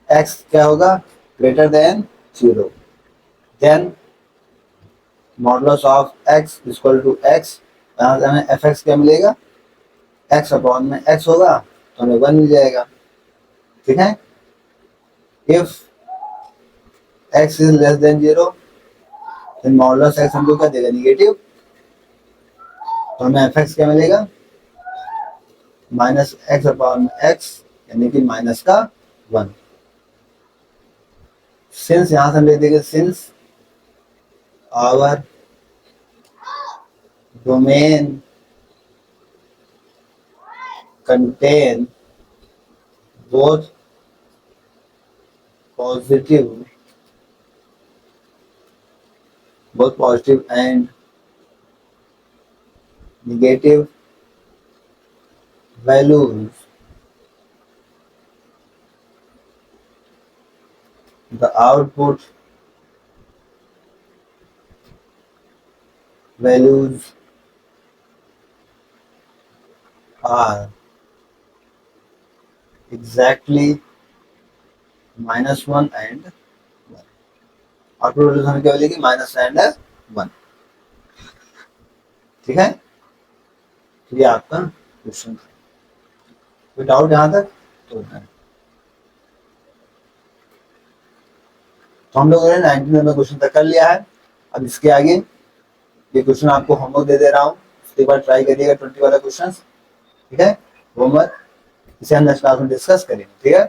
x क्या होगा, greater than 0, then modulus of x equal to x, यहाँ से हमें fx क्या मिलेगा, x अपॉन में x होगा तो हमें 1 मिल जाएगा, ठीक है, if x is less than 0 then modulus x हमको क्या देगा, निगेटिव, तो हमें fx क्या मिलेगा, -x अपॉन x, यानी कि माइनस का 1, सिंस यहाँ से हम लिख देंगे since our domain contain both positive and negative values, the output values are exactly -1 and 1, output values हमें क्या मिलेगी, माइनस एंड 1, ठीक है, तो ये आपका क्वेश्चन, कोई डाउट यहाँ तक, तो तो हम लोगों ने 19 नंबर क्वेश्चन तक कर लिया है। अब इसके आगे ये क्वेश्चन आपको होमवर्क दे दे रहा हूँ, उसके बाद ट्राई करिएगा 20 वाला क्वेश्चन, ठीक है। होमवर्क इसे हम नेक्स्ट क्लास में डिस्कस करेंगे, ठीक है।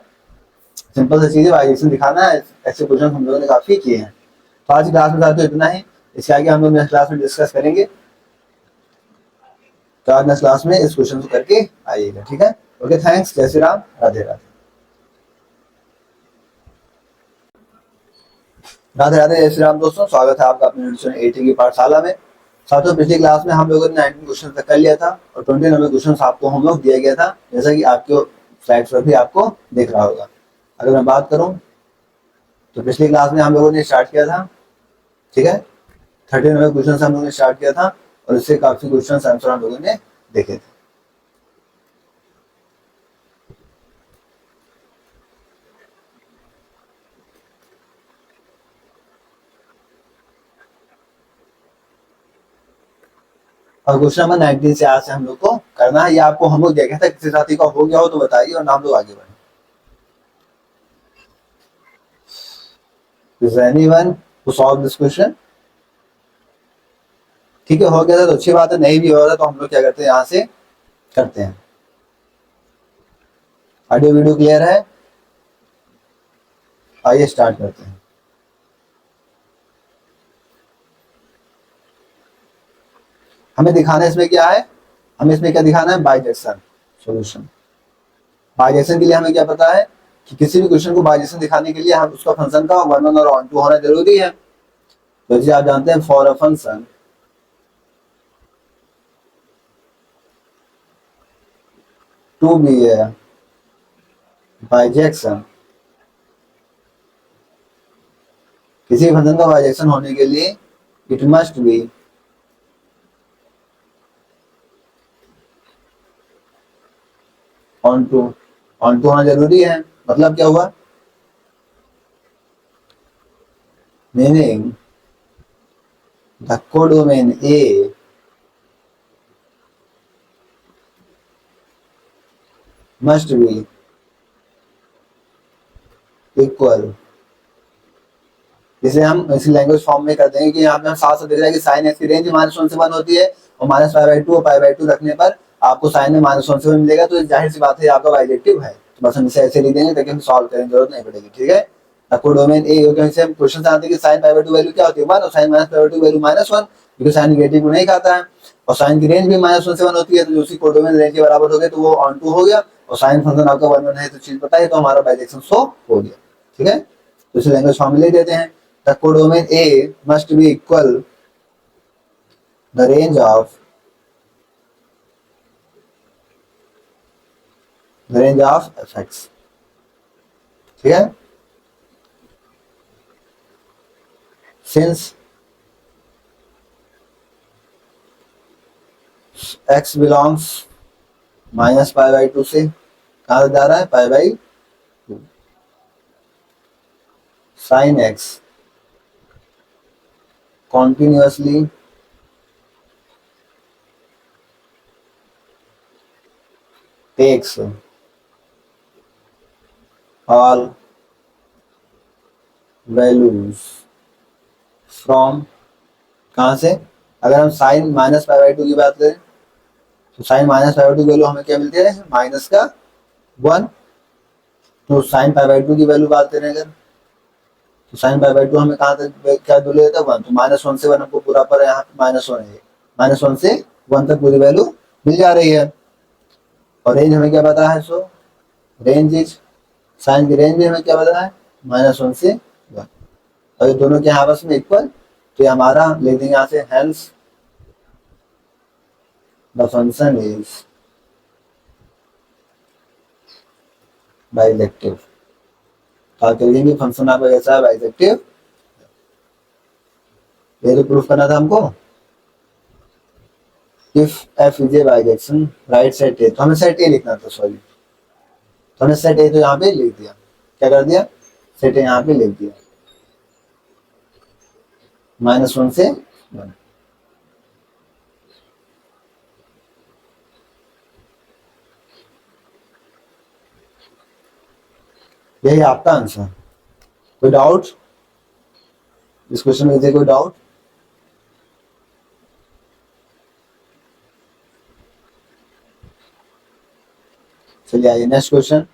सिंपल सी चीजें वाइजेशन दिखाना है, ऐसे क्वेश्चन हम लोगों ने काफी किए हैं। तो आज की क्लास में तो इतना ही, इसके आगे हम लोग नेक्स्ट क्लास में डिस्कस करेंगे। तो आज नेक्स्ट क्लास में इस क्वेश्चन को करके आइएगा, ठीक है। ओके, थैंक्स, जय श्री राम, राधे राधे। राधे राधे, जय श्री राम दोस्तों, स्वागत है आपका अपने ट्यूशन 80 की पाठशाला में। साथियों, पिछली क्लास में हम लोगों ने 19 क्वेश्चन तक कर लिया था और 20 नंबर क्वेश्चन आपको होमवर्क दिया गया था, जैसा कि आपके स्लाइड्स पर भी आपको दिख रहा होगा। अगर मैं बात करूं तो पिछली क्लास में हम लोगों ने स्टार्ट किया था, ठीक है, 30 नंबर क्वेश्चन हम लोगों ने स्टार्ट किया था और इससे काफी क्वेश्चन आंसर हम लोगों ने देखे थे। और क्वेश्चन नंबर 19 से आज से हम लोग को करना है। ये आपको हम लोग देखा था, किसी साथी का हो गया हो तो बताइए और हम लोग आगे बढ़े। Is anyone who solve this question? ठीक है, हो गया था तो अच्छी बात है, नहीं भी हो रहा तो हम लोग क्या करते हैं, यहाँ से करते हैं। ऑडियो वीडियो क्लियर है? आइए स्टार्ट करते हैं। हमें दिखाना है इसमें क्या है, हमें इसमें क्या दिखाना है, बाइजेक्शन सॉल्यूशन। बाइजेक्शन के लिए हमें क्या पता है कि किसी भी क्वेश्चन को बाइजेक्शन दिखाने के लिए हम उसका फंक्शन का 1 और ऑन टू होना जरूरी है। तो जी आप जानते हैं, for a function to be a bijection, किसी फंक्शन का बाइजेक्शन होने के लिए it must be onto होना जरूरी है। मतलब क्या हुआ, meaning the codomain a must be equal, जिसे हम इसी लैंग्वेज फॉर्म में कर देंगे कि यहाँ पे हम साफ साफ देख रहे हैं कि साइन एक्स की रेंज -1 से 1 होती है और -π/2 और π/2 रखने पर आपको साइन में -1 से 1 मिलेगा। तो जाहिर सी बात है आपका बाइजेक्टिव है, तो बस हम इसे ऐसे लिख देंगे ताकि हम सॉल्व करने की जरूरत नहीं पड़ेगी, ठीक है। कोडोमेन ए, क्योंकि हम क्वेश्चन से आते हैं कि साइन π/2 वैल्यू क्या होती है 1 और साइन -π/2 वैल्यू -1, क्योंकि साइन नेगेटिव को नहीं खाता है और साइन की रेंज भी -1 से 1 होती है, तो उसी कोडोमेन रेंज के बराबर हो गए तो वो ऑन टू हो गया और साइन फंक्शन आपका 1 है, तो चीज पता है, तो हमारा बाइजेक्शन शो हो गया, ठीक है। तो इसे लैंग्वेज फॉर्म में लिख देते हैं, the codomain A must be equal the range of fx, ठीक है। since x belongs -π/2 से कहाँ जा रहा है, π/2, sin x continuously takes all values from, कहाँ से, अगर हम साइन -π/2 की बात करें तो साइन -π/2 की वैल्यू हमें क्या मिलती है, -1, तो साइन π/2 की वैल्यू बात करें अगर, तो साइन π/2 हमें कहाँ तक क्या वैल्यू देता है 1, तो -1 से 1 हमको पूरा पर यहाँ पे -1 है, -1 से 1 तक पूरी वैल्यू मिल जा रही है। और रेंज हमें क्या पता है, सो रेंज इज, साइन की रेंज भी हमें क्या पता है, -1 से 1, और ये दोनों के आपस में इक्वल, तो ये हमारा ले देंगे यहाँ से, hence the function is bijective. तो करेंगे फंक्शन आपका कैसा है, बाइजेक्टिव। ये तो प्रूफ करना था हमको, if f is a bijection right set ए, तो हमें सेट ए लिखना था, सॉरी, तो हमने सेट ए तो यहाँ पे लिख दिया, क्या कर दिया, सेट ए यहाँ पे लिख दिया, -1 से 1। यही आपका आंसर, कोई डाउट। इस क्वेश्चन में कोई डाउट? चलिए आइए नेक्स्ट क्वेश्चन।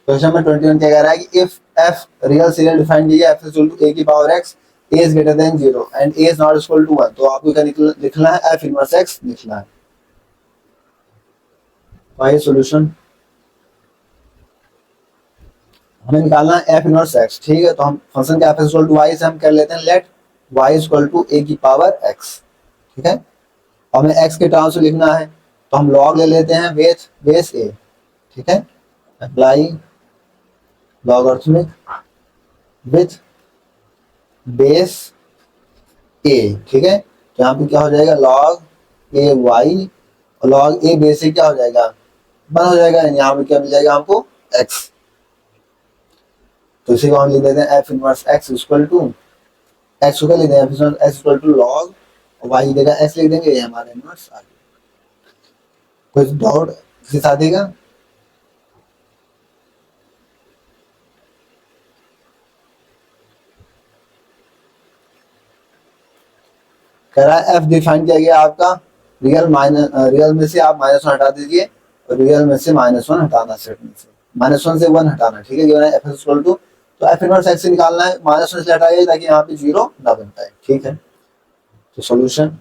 क्वेश्चन नंबर 21 क्या कह रहा है कि इफ एफ रियल सीरियल डिफाइन कीजिए f is equal to a की power x, a is greater than 0 and a is not equal to 1, तो आपको क्या लिखना है? एफ इनवर्स एक्स लिखना है। तो सॉल्यूशन हमें निकालना है एफ इनवर्स एक्स, ठीक है। तो हम फंक्शन का f is equal to y से हम कर लेते हैं let y is equal to a की पावर एक्स, ठीक है। और हमें एक्स के टर्म्स में लिखना है, तो हम लॉग ले लेते हैं विथ बेस ए, ठीक है। अप्लाई लॉगरिथमिक विथ बेस ए, ठीक है। तो यहाँ पे क्या हो जाएगा? लॉग ए वाई और लॉग ए बेस ए क्या हो जाएगा? 1 हो जाएगा। यहाँ पे क्या मिल जाएगा हमको? एक्स। तो इसी को हम लिख देते हैं f inverse x equal to x को क्या लिख देंगे? F inverse x equal to log y की जगह एक्स लिख देंगे, ये हमारा इनवर्स आ गया। कुछ डाउट किसी साथी का? कह रहा है एफ डिफाइन किया गया आपका रियल में से आप -1 हटा दीजिए और रियल में से -1 हटाना, सेट में से -1 से 1 हटाना, ठीक है। गिवन है एफ इक्वल टू, तो एफ इनवर्स एक्स से निकालना है, -1 से हटाइए ताकि यहाँ पे 0 ना बन पाए, ठीक है। तो सॉल्यूशन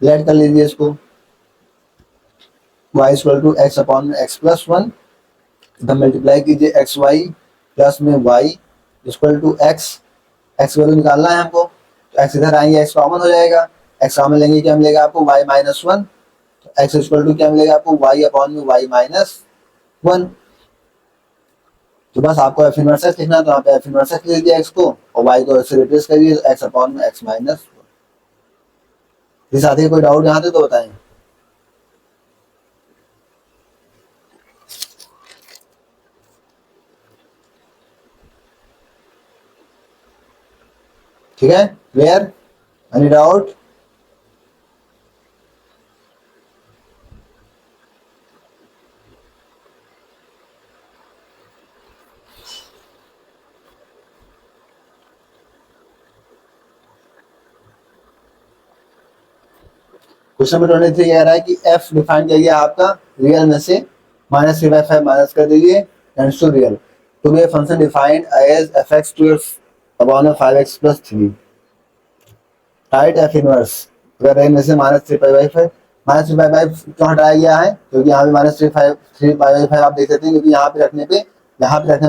लेट कर लीजिए इसको, y equal to x upon में एक्स प्लस 1, इधर मल्टीप्लाई कीजिए एक्स वाई प्लस में y equal to x, x value निकालना है हमको, तो एक्स इधर आएंगे, एक्स कॉमन हो जाएगा, एक्स कॉमन लेंगे क्या मिलेगा आपको? y माइनस 1, तो एक्स इक्वल टू क्या मिलेगा आपको? y अपॉन में y माइनस 1। तो बस आपको एफ इनवर्स एक्स लिखना है, तो यहाँ पे एफ इनवर्स एक्स लिख दिया एक्स को और y को ऐसे रिप्लेस करिए, तो एक्स अपॉन में एक्स माइनस 1। साथ ही कोई डाउट यहाँ थे तो बताएं। ठीक है, clear? Any doubt? Question number 23 कह रहा है कि एफ डिफाइन किया गया आपका रियल में से -3/5 माइनस कर दीजिए tends to real to be a function defined as fx to upon 5x plus 3, write F inverse. अगर रियल में से -3/5 क्यों हटाया गया है? क्योंकि यहाँ पे -3/5 आप देख सकते हैं, क्योंकि यहाँ पे रखने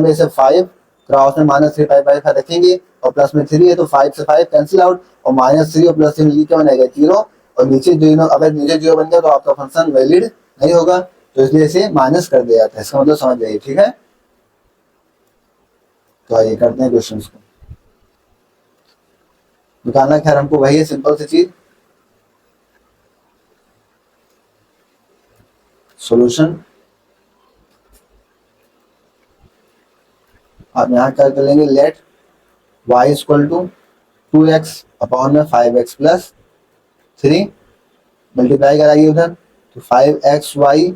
पे इसे 5 क्रॉस में -3/5 रखेंगे और प्लस में 3 है, तो 5 से 5 कैंसिल आउट और -3 और प्लस 3 मिलकर क्या बनेगा? 0। और नीचे 0, अगर नीचे 0 बन गया तो आपका फंक्शन वैलिड नहीं होगा, तो इसलिए इसे माइनस कर दिया जाता है। इसका मतलब समझ जाइए, ठीक है। तो आइए करते हैं क्वेश्चन को निकालना, खैर हमको वही है, सिंपल सी चीज। सॉल्यूशन आप यहाँ क्या कर लेंगे? Let y equal to 2x upon में 5x प्लस 3, मल्टीप्लाई कराइए उधर, तो 5xy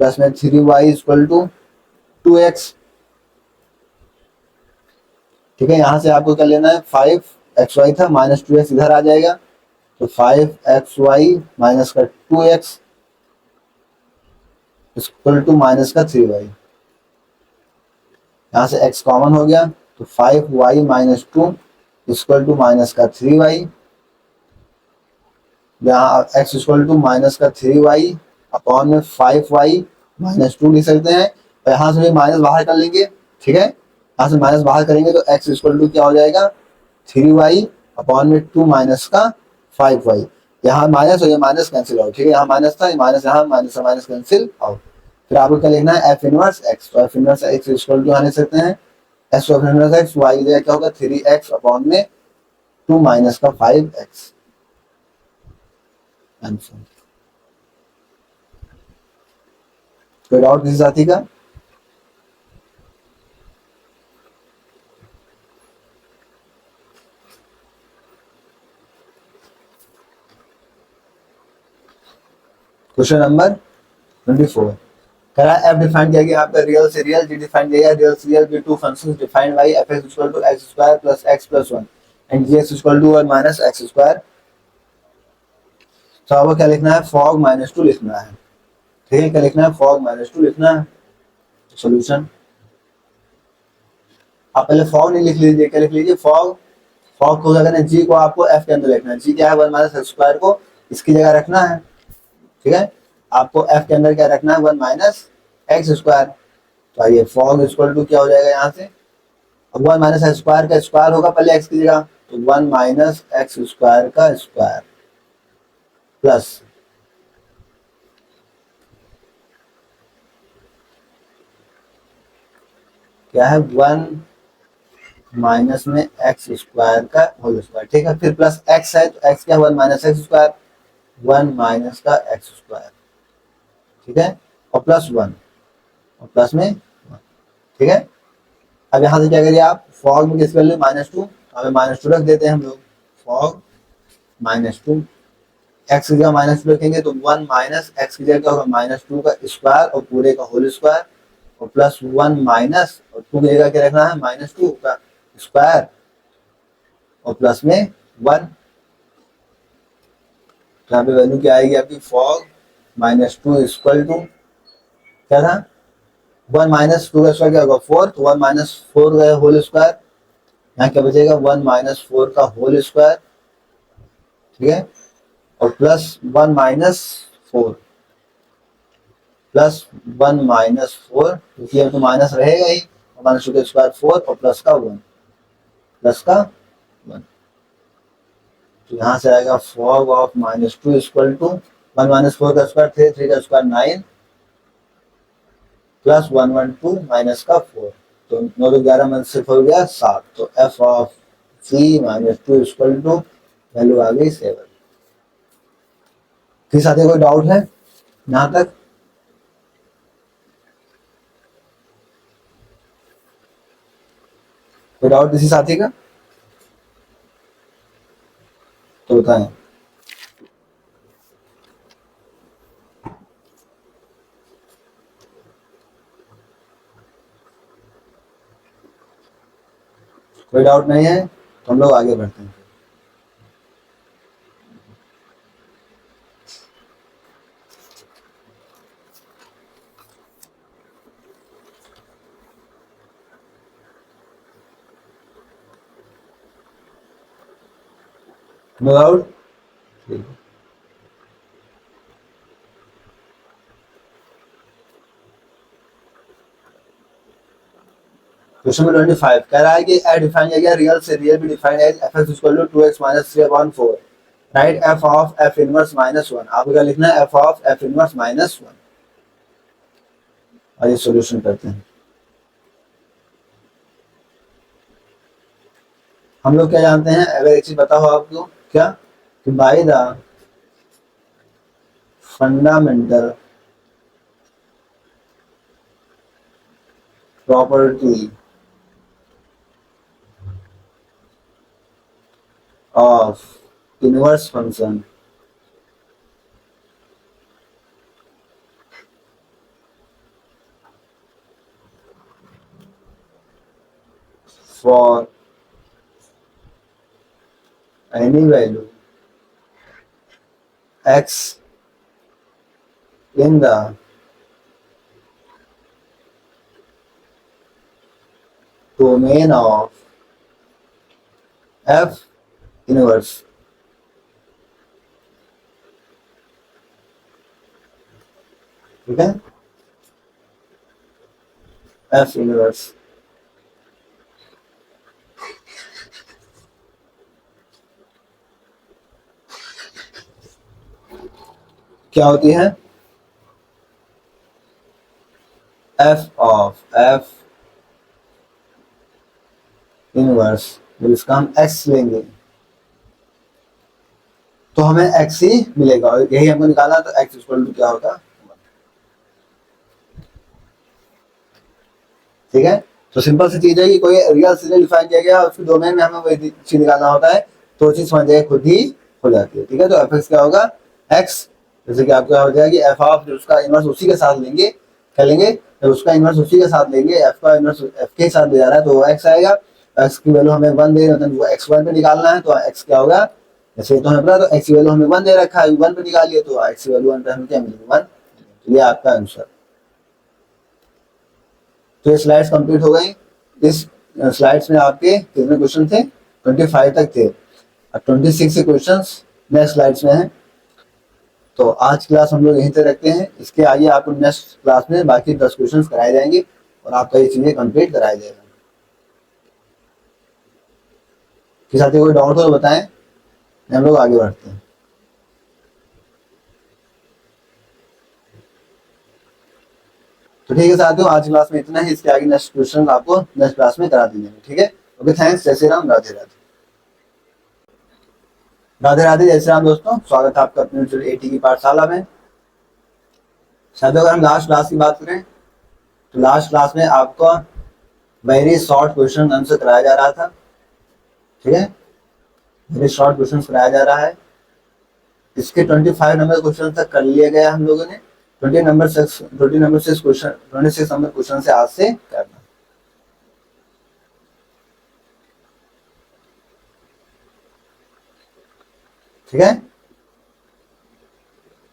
प्लस में 3y इक्वल टू 2x, ठीक है। यहां से आपको क्या लेना है? 5xy था, -2x इधर आ जाएगा, तो 5xy माइनस का 2x इक्वल टू माइनस का 3y, यहाँ से x कॉमन हो गया, तो 5y minus 2 equal to minus का 3y, यहाँ x इक्वल टू माइनस का 3y अपॉन में 5y माइनस 2 लिख सकते हैं, और यहाँ से भी माइनस बाहर कर लेंगे, ठीक है। यहाँ से माइनस बाहर करेंगे तो x इक्वल टू क्या हो जाएगा? 3y अपॉन में 2 माइनस का 5y, यहाँ माइनस और ये माइनस कैंसिल आउट, ठीक है। यहाँ माइनस था, माइनस यहाँ, माइनस से माइनस कैंसिल आउट। फिर आपको क्या लिखना है? एफ इनवर्स एक्स, तो f inverse x equal to यहाँ लिख सकते हैं एफ इनवर्स एक्स, y की जगह क्या होगा? 3x अपॉन में 2 माइनस का 5x आंसर। कोई डाउट किसी साथी का? क्वेश्चन नंबर 24 करा एफ डिफाइन किया गया आपका रियल से रियल, जी डिफाइन किया गया रियल से real, be two functions defined by F x equal to x square plus x plus 1 and g x equal to 1 minus x square. तो आपको क्या लिखना है, फॉग माइनस 2 लिखना है। ठीक है, क्या लिखना है, फॉग माइनस 2 लिखना है। सॉल्यूशन आप पहले फॉग नहीं लिख लीजिए, क्या लिख लीजिए, फॉग। फॉग को क्या करना है, जी को आपको एफ के अंदर लिखना है। जी क्या है, 1 माइनस एक्स स्क्वायर को इसकी जगह रखना है। ठीक है, आपको एफ के अंदर क्या रखना है, 1 माइनस एक्स स्क्वायर। तो आइए फॉग इक्वल टू क्या हो जाएगा यहाँ से, अब 1 माइनस एक्स स्क्वायर का स्क्वायर होगा पहले एक्स की जगह, तो 1 माइनस एक्स स्क्वायर का स्क्वायर प्लस क्या है, 1 माइनस में एक्स स्क्वायर का होल स्क्वायर। ठीक है, फिर प्लस एक्स है तो एक्स क्या, 1 माइनस एक्स स्क्वायर, 1 माइनस का एक्स स्क्वायर। ठीक है, और प्लस 1 और प्लस में 1। ठीक है, अब यहाँ से क्या करिए आप, फॉग में किसकी वैल्यू -2, हमें -2 रख देते हैं हम लोग। फॉग -2 एक्स की जगह -2 रखेंगे तो 1 माइनस एक्स की जगह क्या होगा, -2 का स्क्वायर और पूरे का होल स्क्वायर और प्लस 1 माइनस और 2 की जगह क्या रखना है, -2 का स्क्वायर और प्लस में 1। तो यहाँ पे वैल्यू क्या आएगी आपकी, फॉग -2 इक्वल टू क्या था, 1 माइनस 2 का स्क्वायर क्या होगा 4, तो 1 माइनस 4 का होल स्क्वायर, यहाँ क्या बचेगा 1 माइनस 4 का होल स्क्वायर। ठीक है, और प्लस 1 माइनस 4 प्लस 1 माइनस 4, क्योंकि अब तो माइनस रहेगा ही, -2 का स्क्वायर 4 और प्लस का 1, प्लस का 1। तो यहाँ से आएगा fog of -2 equal to 1 minus 4 का स्क्वायर 3, 3 का स्क्वायर 9 प्लस 112 माइनस का 4, तो 9 तो 11 में से हो गया 7। तो f of C -2 equal to value आ गई 7। किस साथी कोई डाउट है यहाँ तक, कोई डाउट किसी साथी का तो बताएं। कोई डाउट नहीं है तो हम लोग आगे बढ़ते हैं। नो डाउट, क्वेश्चन नंबर 25 कह रहा है कि ए डिफाइन किया गया रियल से रियल भी defined as f x equal to 2x minus 3/4 write f of f inverse -1। आपको क्या लिखना है, एफ ऑफ एफ इनवर्स -1। और ये सॉल्यूशन करते हैं। हम लोग क्या जानते हैं, अगर एक चीज बताओ आपको, क्या कि by the fundamental property of inverse function for any value x in the domain of f inverse। ठीक है, f इनवर्स क्या होती है, f ऑफ f इनवर्स, जब इसका हम x लेंगे तो हमें x ही मिलेगा, यही हमको निकालना, तो x इक्वल टू क्या होगा। ठीक है, तो सिंपल सी चीज है कि कोई रियल सीरियल डिफाइन किया गया उसके डोमेन में हमें वही चीज निकालना होता है, तो चीज समझ जाए खुद ही हो जाती है। ठीक है, तो एफ एक्स क्या होगा, एक्स, जैसे कि आपका हो जाएगा कि एफ ऑफ जो उसका इनवर्स उसी के साथ लेंगे, क्या लेंगे, जब उसका इनवर्स उसी के साथ लेंगे, एफ का इनवर्स एफ के साथ ले जा रहा है तो वो एक्स आएगा। एक्स की वैल्यू हमें 1 दे रहे हैं, वो एक्स 1 पे निकालना है, तो एक्स क्या होगा, जैसे तो हमें पता, तो एक्स की वैल्यू हमें 1 दे रखा है, 1 पे निकालिए तो एक्स की वैल्यू 1 पे हमें क्या मिलेगी, 1। तो ये आपका आंसर। तो ये स्लाइड्स कंप्लीट हो गई। इस स्लाइड्स में आपके कितने क्वेश्चन थे, 25 तक थे। अब 26 से क्वेश्चन नेक्स्ट स्लाइड्स में है। तो आज क्लास हम लोग यहीं तक रखते हैं। इसके आगे आपको नेक्स्ट क्लास में बाकी 10 क्वेश्चन कराए जाएंगे और आपका ये चीजें कंप्लीट कराया जाएगा। किसी साथी कोई डाउट हो तो बताएं, हम लोग आगे बढ़ते हैं। तो ठीक है साथियों, आज क्लास में इतना ही। इसके आगे नेक्स्ट क्वेश्चन आपको नेक्स्ट क्लास में करा देंगे, ठीक है। Okay, thanks. जय श्री राम, राधे राधे। राधे राधे, जय श्री राम दोस्तों, स्वागत है आपका अपने एटी की पाठशाला में। शायद अगर हम लास्ट क्लास की बात करें तो लास्ट क्लास में आपको वेरी शॉर्ट क्वेश्चन आंसर कराया जा रहा था, ठीक है। वेरी शॉर्ट क्वेश्चन कराया जा रहा है। इसके 25 नंबर क्वेश्चन तक कर लिए गए हम लोगों ने। 26 नंबर क्वेश्चन से आज से करना, ठीक है।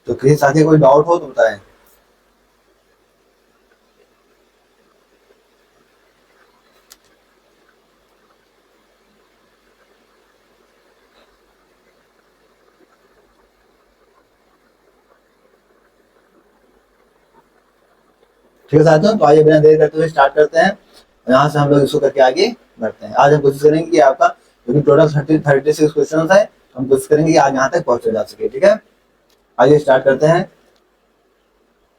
तो किसी साथी कोई डाउट हो तो बताएं। ठीक है साथियों, तो आइए बिना देर करते हुए स्टार्ट करते हैं। यहाँ से हम लोग इसको करके आगे बढ़ते हैं। आज हम कोशिश करेंगे कि आपका, क्योंकि टोटल 36 क्वेश्चन है, हम कोशिश करेंगे कि आज यहाँ तक पहुंचे जा सके, ठीक है। आइए स्टार्ट करते हैं।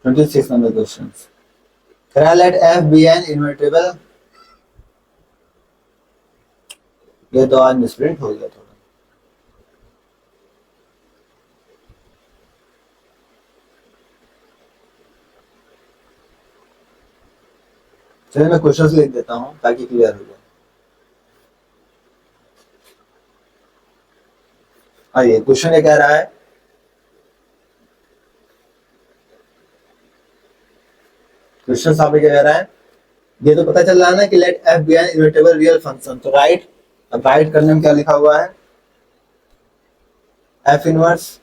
26 number question. Let f be an invertible, ये तो आज मिसप्रिंट हो गया थोड़ा। चलिए मैं क्वेश्चंस लिख देता हूँ ताकि क्लियर हो जाए। आइए, क्वेश्चन ये कह रहा है, क्वेश्चन आपको क्या कह रहा है, ये तो पता चल रहा है ना कि let f be an invertible real function. तो राइट, अब राइट करने में क्या लिखा हुआ है, f inverse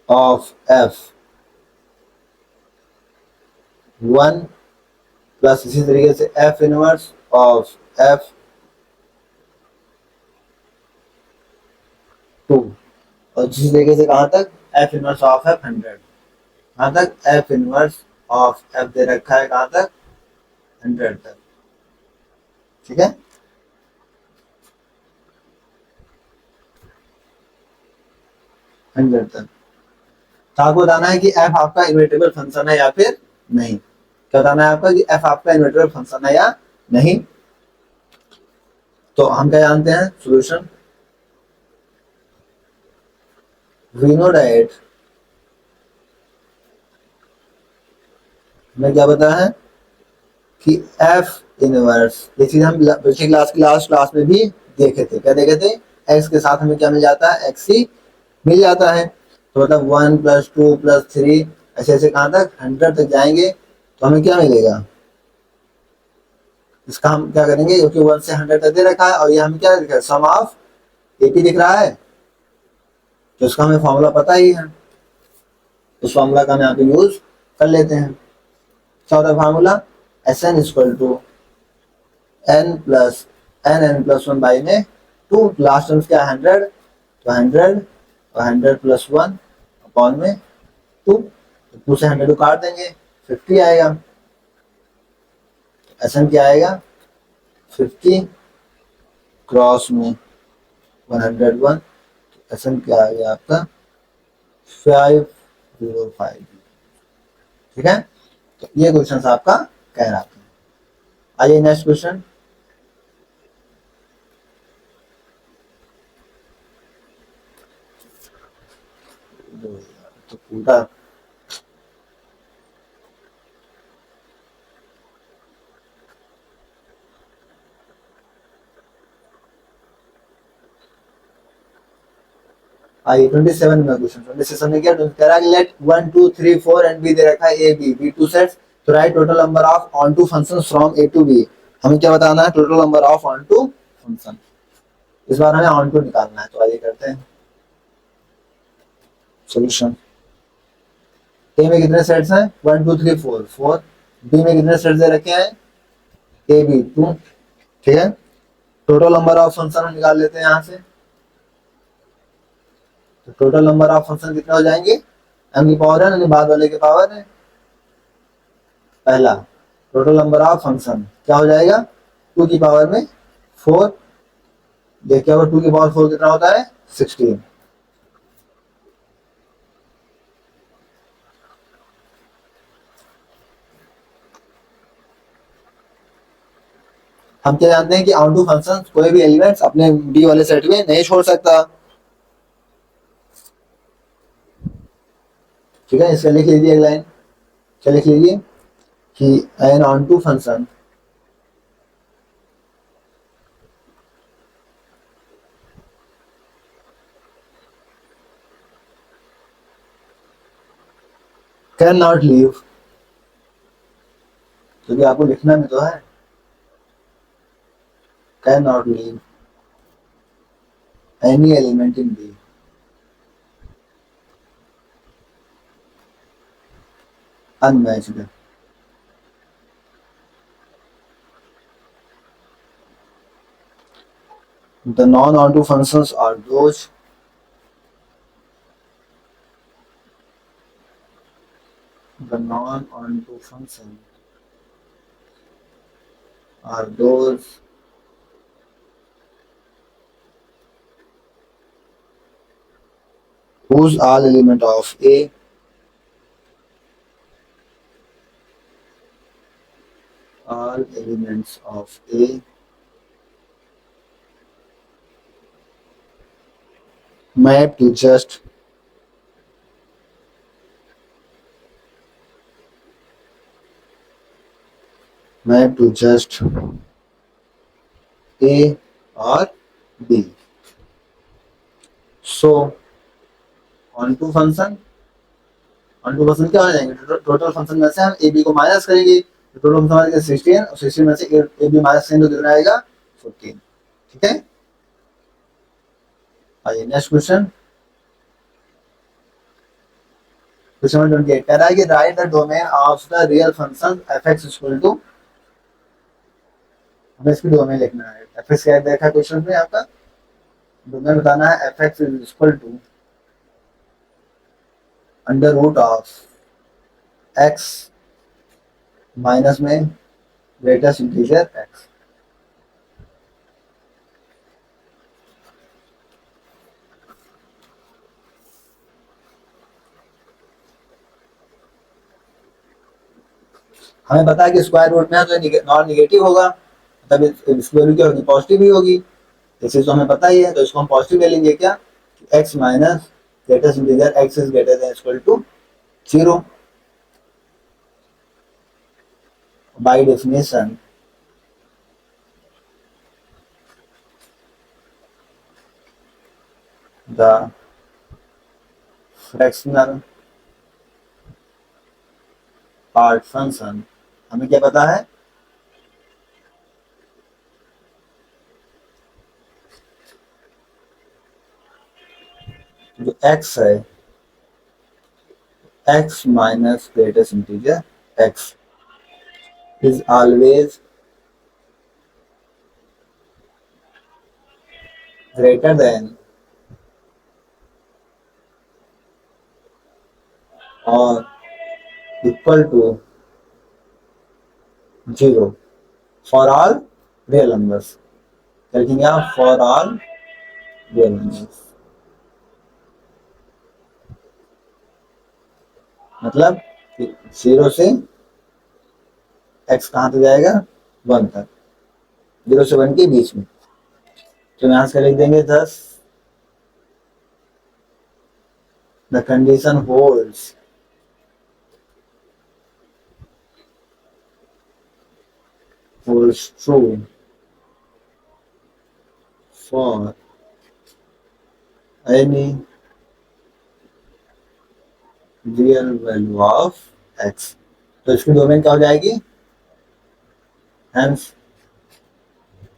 of f 1 plus इसी तरीके से एफ इनवर्स ऑफ एफ 2, और इसी तरीके से कहां तक, एफ इनवर्स ऑफ एफ 100। कहां तक, एफ इनवर्स ऑफ एफ दे रखा है कहां तक, 100 तक, ठीक है। 100 तक। तो आपको बताना है कि एफ आपका इन्वर्टेबल फंक्शन है या फिर नहीं। क्या बताना है आपका कि एफ आपका इन्वर्टेबल फंक्शन है या नहीं। तो हम क्या जानते हैं सॉल्यूशन, वी नो दैट, हमें क्या पता है कि एफ इनवर्स, ये चीज हम पिछली क्लास की लास्ट क्लास में भी देखे थे। क्या देखे थे, एक्स के साथ हमें क्या मिल जाता है, एक्स ही मिल जाता है। तो मतलब 1 प्लस 2 प्लस 3 ऐसे ऐसे कहां तक, 100 तक जाएंगे तो हमें क्या मिलेगा। इसका हम क्या करेंगे, क्योंकि 1 से 100 तक दे रखा है और ये हमें क्या दिख रहा है, सम ऑफ एपी दिख रहा है, तो इसका हमें फॉर्मूला पता ही है। उस फॉर्मूला का हम यहाँ पे यूज कर लेते हैं। क्या होता है formula, s n equal to n plus n plus 1 by में 2, लास्ट टर्म्स क्या है 100, तो 100 और 100 प्लस 1 अपॉन में 2, तो 2 से 100 को काट देंगे 50 आएगा। एस एन क्या आएगा, 50 क्रॉस में 101, एस एन क्या आ गया आपका 505, ठीक है। तो ये क्वेश्चन आपका कह रहा था। आइए नेक्स्ट क्वेश्चन। तो पूरा आइए 27 में क्वेश्चन 26 में क्या कह रहा है, लेट 1 2 3 4 एंड बी दे रखा है A B be two sets, तो write total number of onto function from A to B. हमें क्या बताना है, total number of onto function. इस बार हमें ऑन टू निकालना है, तो आइए करते हैं सॉल्यूशन। ए में कितने सेट्स हैं, 1 2 3 4 4। बी में कितने सेट्स दे रखे हैं, ए बी 2। ठीक है, टोटल नंबर ऑफ फंक्शन हम निकाल लेते हैं यहाँ से। तो टोटल नंबर ऑफ फंक्शन कितने हो जाएंगे, एम की पावर है यानी बाद वाले के पावर है। पहला टोटल नंबर ऑफ फंक्शन क्या हो जाएगा, 2 की पावर में 4। देखिए अगर 2 की पावर 4 कितना होता है, 16। हम क्या जानते हैं कि ऑन टू फंक्शन कोई भी एलिमेंट्स अपने बी वाले सेट में नहीं छोड़ सकता। ठीक है, इसका लिख लीजिए एक लाइन, क्या लिख लीजिए कि n onto function cannot leave, क्योंकि आपको लिखना में तो है, cannot leave any element in b unmatched. The non-onto functions are those the non-onto functions are those whose all element of A all elements of A map to just A or B. So onto function क्या हो जाएंगे, total function में से हम A B को minus करेंगे, total function हमारे 16 और 16 में से ए बी माइनस करेंगे तो कितना आएगा, 14। ठीक है, आइए नेक्स्ट क्वेश्चन। क्वेश्चन नंबर 28 कह रहा है कि write the domain of the real function f x equal to, हमें इसकी डोमेन लिखना है। एफ एक्स क्या देखा क्वेश्चन में आपका, डोमेन बताना है F x is equal to under root of x minus में ग्रेटेस्ट इंटीजर एक्स। हमें पता है कि स्क्वायर रूट में है तो नॉन निगेटिव होगा, तब इसकी वैल्यू क्या होगी, पॉजिटिव ही होगी। इसे तो हमें पता ही है, तो इसको हम पॉजिटिव ले लेंगे क्या, x minus greatest integer x is greater than equal to 0। By definition the fractional part function, हमें क्या पता है, जो x है, x minus greatest integer x is always greater than or equal to 0 for all real numbers। लिखेंगे आप for all real numbers, मतलब 0 से x कहाँ तक जाएगा, 1 तक, 0 से 1 के बीच में। तो यहाँ से लिख देंगे thus the condition holds true for any real value of x, तो इसकी डोमेन क्या हो जाएगी, हेंस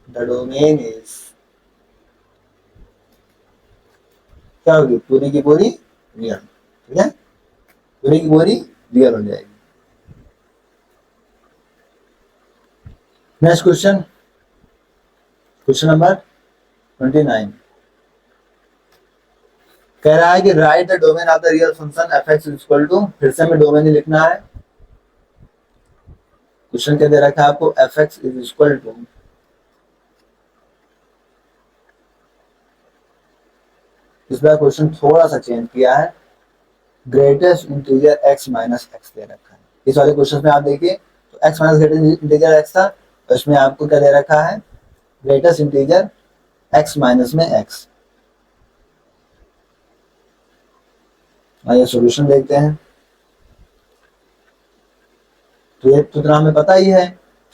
द डोमेन इज, क्या होगी, पूरी की पूरी रियल, ठीक है, पूरी की पूरी रियल हो जाएगी। नेक्स्ट क्वेश्चन, क्वेश्चन नंबर 29 कह रहा है कि write the domain of the real function f x equal to, फिर से हमें डोमेन ही लिखना है। क्वेश्चन क्या दे रखा है आपको, f x is equal to, इस बार क्वेश्चन थोड़ा सा चेंज किया है, greatest integer x minus x दे रखा है। इस वाले क्वेश्चन में आप देखिए तो x minus greatest integer x था, तो इसमें आपको क्या दे रखा है, ग्रेटेस्ट इंटीजर एक्स माइनस में एक्स। आइए सॉल्यूशन देखते हैं। तो ये तो हमें पता ही है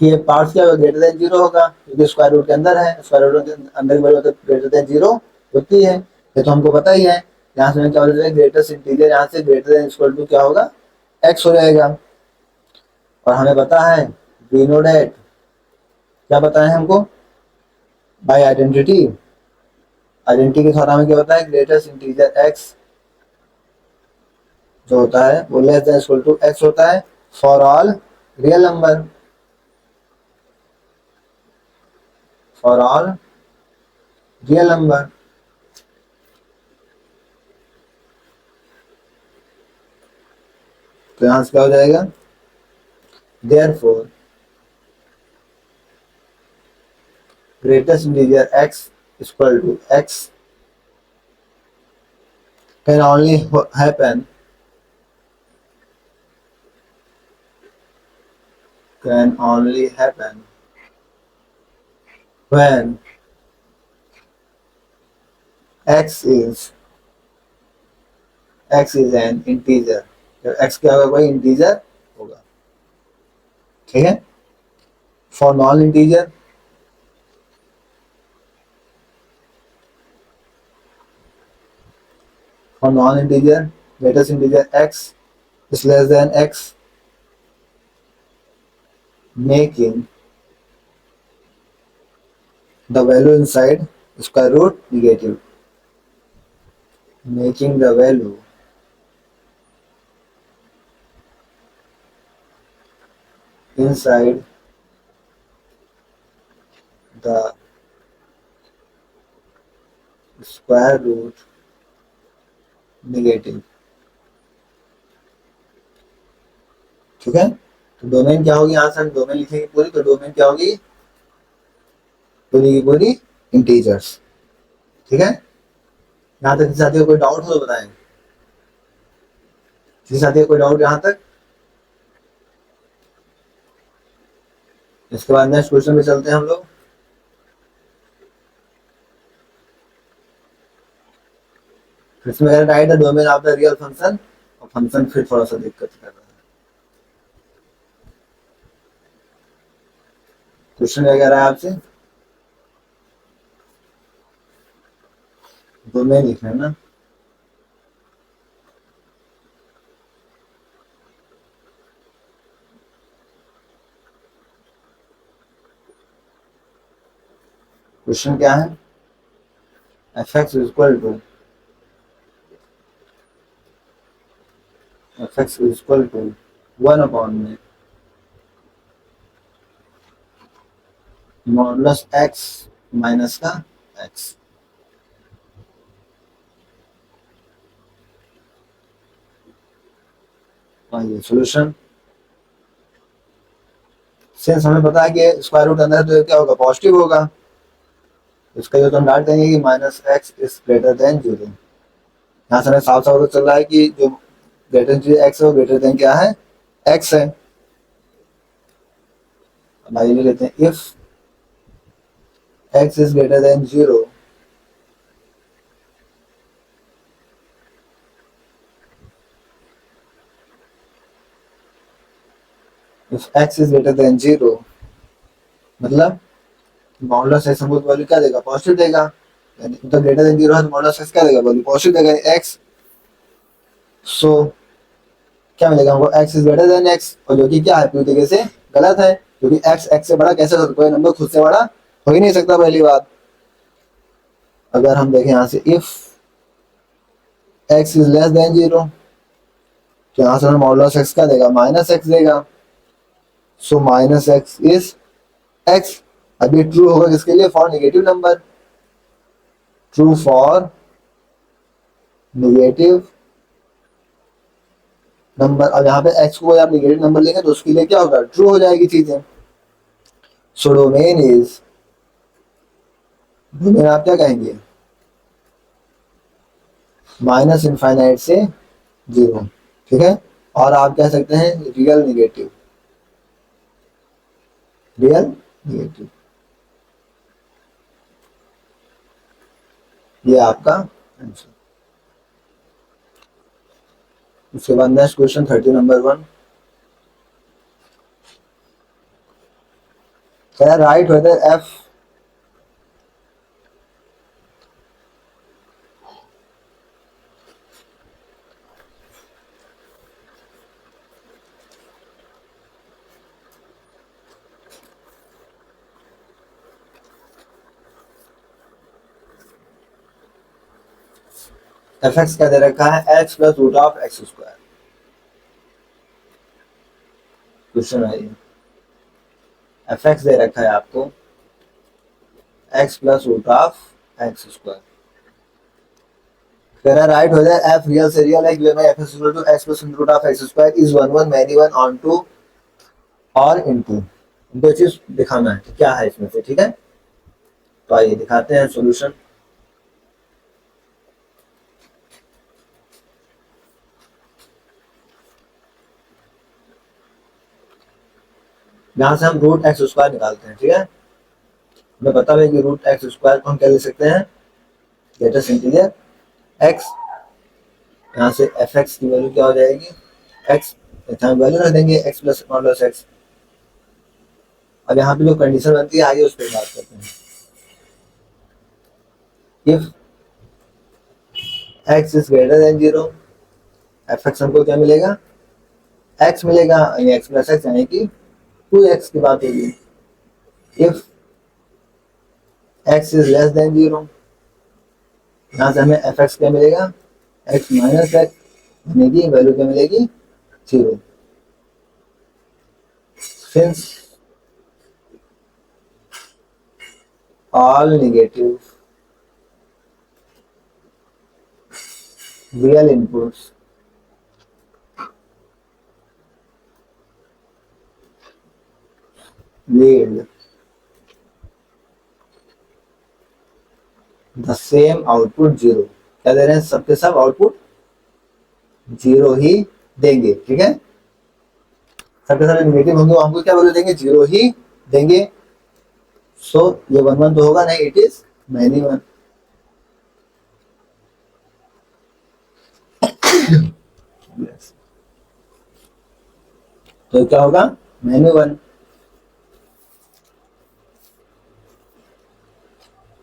कि ये पार्ट्स क्या होगा, ग्रेटर देन जीरो होगा, क्योंकि स्क्वायर रूट के अंदर है, स्क्वायर रूट के अंदर की वैल्यू तो ग्रेटर देन जीरो होती है, ये तो हमको पता ही है। यहाँ से क्या हो जाएगा, ग्रेटेस्ट इंटीजर यहाँ से ग्रेटर देन इक्वल टू क्या होगा, एक्स हो जाएगा। और हमें पता है वी नो डेट, क्या पता है हमको, बाय आइडेंटिटी, आइडेंटिटी के साथ हमें क्या पता है, ग्रेटेस्ट इंटीजर एक्स जो होता है वो less than equal to x होता है for all real number, for all real number. तो यहां से क्या हो जाएगा, therefore greatest integer x equal to x can only happen, can only happen when x is an integer, जब x क्या होगा, कोई इंटीजर होगा, ठीक है। For non integer, for non integer greatest integer x is less than x, making the value inside square root negative, making the value inside the square root negative, ठीक है। तो डोमेन क्या होगी, यहां से हम डोमेन लिखेंगे पूरी, तो डोमेन क्या होगी, पूरी की पूरी इंटीजर्स, ठीक है। यहाँ तक किसी साथी को कोई डाउट हो तो बताएं, किसी साथी को कोई डाउट यहाँ तक। इसके बाद नेक्स्ट क्वेश्चन पे चलते हैं हम लोग। इसमें right the domain of the real function, और फंक्शन फिर थोड़ा सा दिक्कत कर रहा है। क्वेश्चन क्या कह रहा है आपसे, डोमेन लिखना है ना, क्वेश्चन क्या है, F x equal to, f x equal to 1 में मॉडुलस एक्स माइनस का एक्स। ये सॉल्यूशन, सिंस हमें पता है कि स्क्वायर रूट अंदर तो क्या होगा, पॉजिटिव होगा, इसका जो तो हम डाल देंगे कि minus x is greater than zero. यहाँ से हमें साफ साफ पता चल रहा है कि जो ग्रेटर देन एक्स है वो ग्रेटर देन क्या है, एक्स है। अब आइए लेते हैं, if x is greater than 0, if x is greater than 0 मतलब मॉडुलस एक्स हमको वैल्यू क्या देगा, पॉजिटिव देगा, यानी तो ग्रेटर देन 0 है तो मॉडुलस एक्स क्या देगा, वैल्यू पॉजिटिव देगा, x। सो क्या मिलेगा हमको, x is greater then x, और जो कि क्या है पूरी तरीके से गलत है, क्योंकि x x से बड़ा कैसे हो सकता है, कोई नंबर खुद से बड़ा हो ही नहीं सकता पहली बात। अगर हम देखें यहाँ से if x is less than 0, तो यहाँ से हमें मॉडुलस x का देगा माइनस x देगा, so minus x is x। अभी ट्रू होगा किसके लिए, for negative number, true for negative number. अब यहाँ पे x को आप नेगेटिव नंबर लेंगे तो उसके लिए क्या होगा, ट्रू हो जाएगी चीजें। सो डोमेन इज, डोमेन आप क्या कहेंगे, माइनस इनफाइनाइट से 0, ठीक है। और आप कह सकते हैं रियल नेगेटिव, रियल नेगेटिव, ये आपका आंसर। उसके बाद नेक्स्ट क्वेश्चन 30 नंबर 1, क्या write whether f f x क्या दे रखा है, x plus root of x square. Question है ये, एफ एक्स दे रखा है आपको x plus root of x square. कह रहा है राइट हो जाए f रियल से रियल है, given by f is equal to x plus root of x square is 1 1 many 1 onto और इनटू। दो चीज दिखाना है क्या है इसमें से, ठीक है। तो आइए दिखाते हैं सॉल्यूशन। यहां से हम रूट एक्स स्क्वायर निकालते हैं, ठीक है। हमें पता है कि रूट एक्स स्क्वायर को हम क्या लिख सकते हैं, ग्रेटेस्ट इंटीजर x। यहाँ से एफ एक्स की वैल्यू क्या हो जाएगी, x, वैल्यू रख देंगे x प्लस मॉडुलस x। अब यहाँ पे जो कंडीशन बनती है आइए उस पर बात करते हैं। If x is greater than 0, F x हमको क्या मिलेगा, x मिलेगा, यानी x प्लस x यानी कि 2x की बात होगी। If x is less than 0, यहाँ से हमें एफ एक्स क्या मिलेगा, x माइनस x यानी कि वैल्यू क्या मिलेगी 0। Since all negative real inputs yield the same output 0। क्या दे रहे हैं, सबके सब आउटपुट 0 ही देंगे, ठीक है। सबके सब नेगेटिव होंगे, हमको क्या वैल्यू देंगे, 0 ही देंगे। सो ये 1 1 तो होगा नहीं, इट इज मैनी 1। तो क्या होगा, मैनी 1।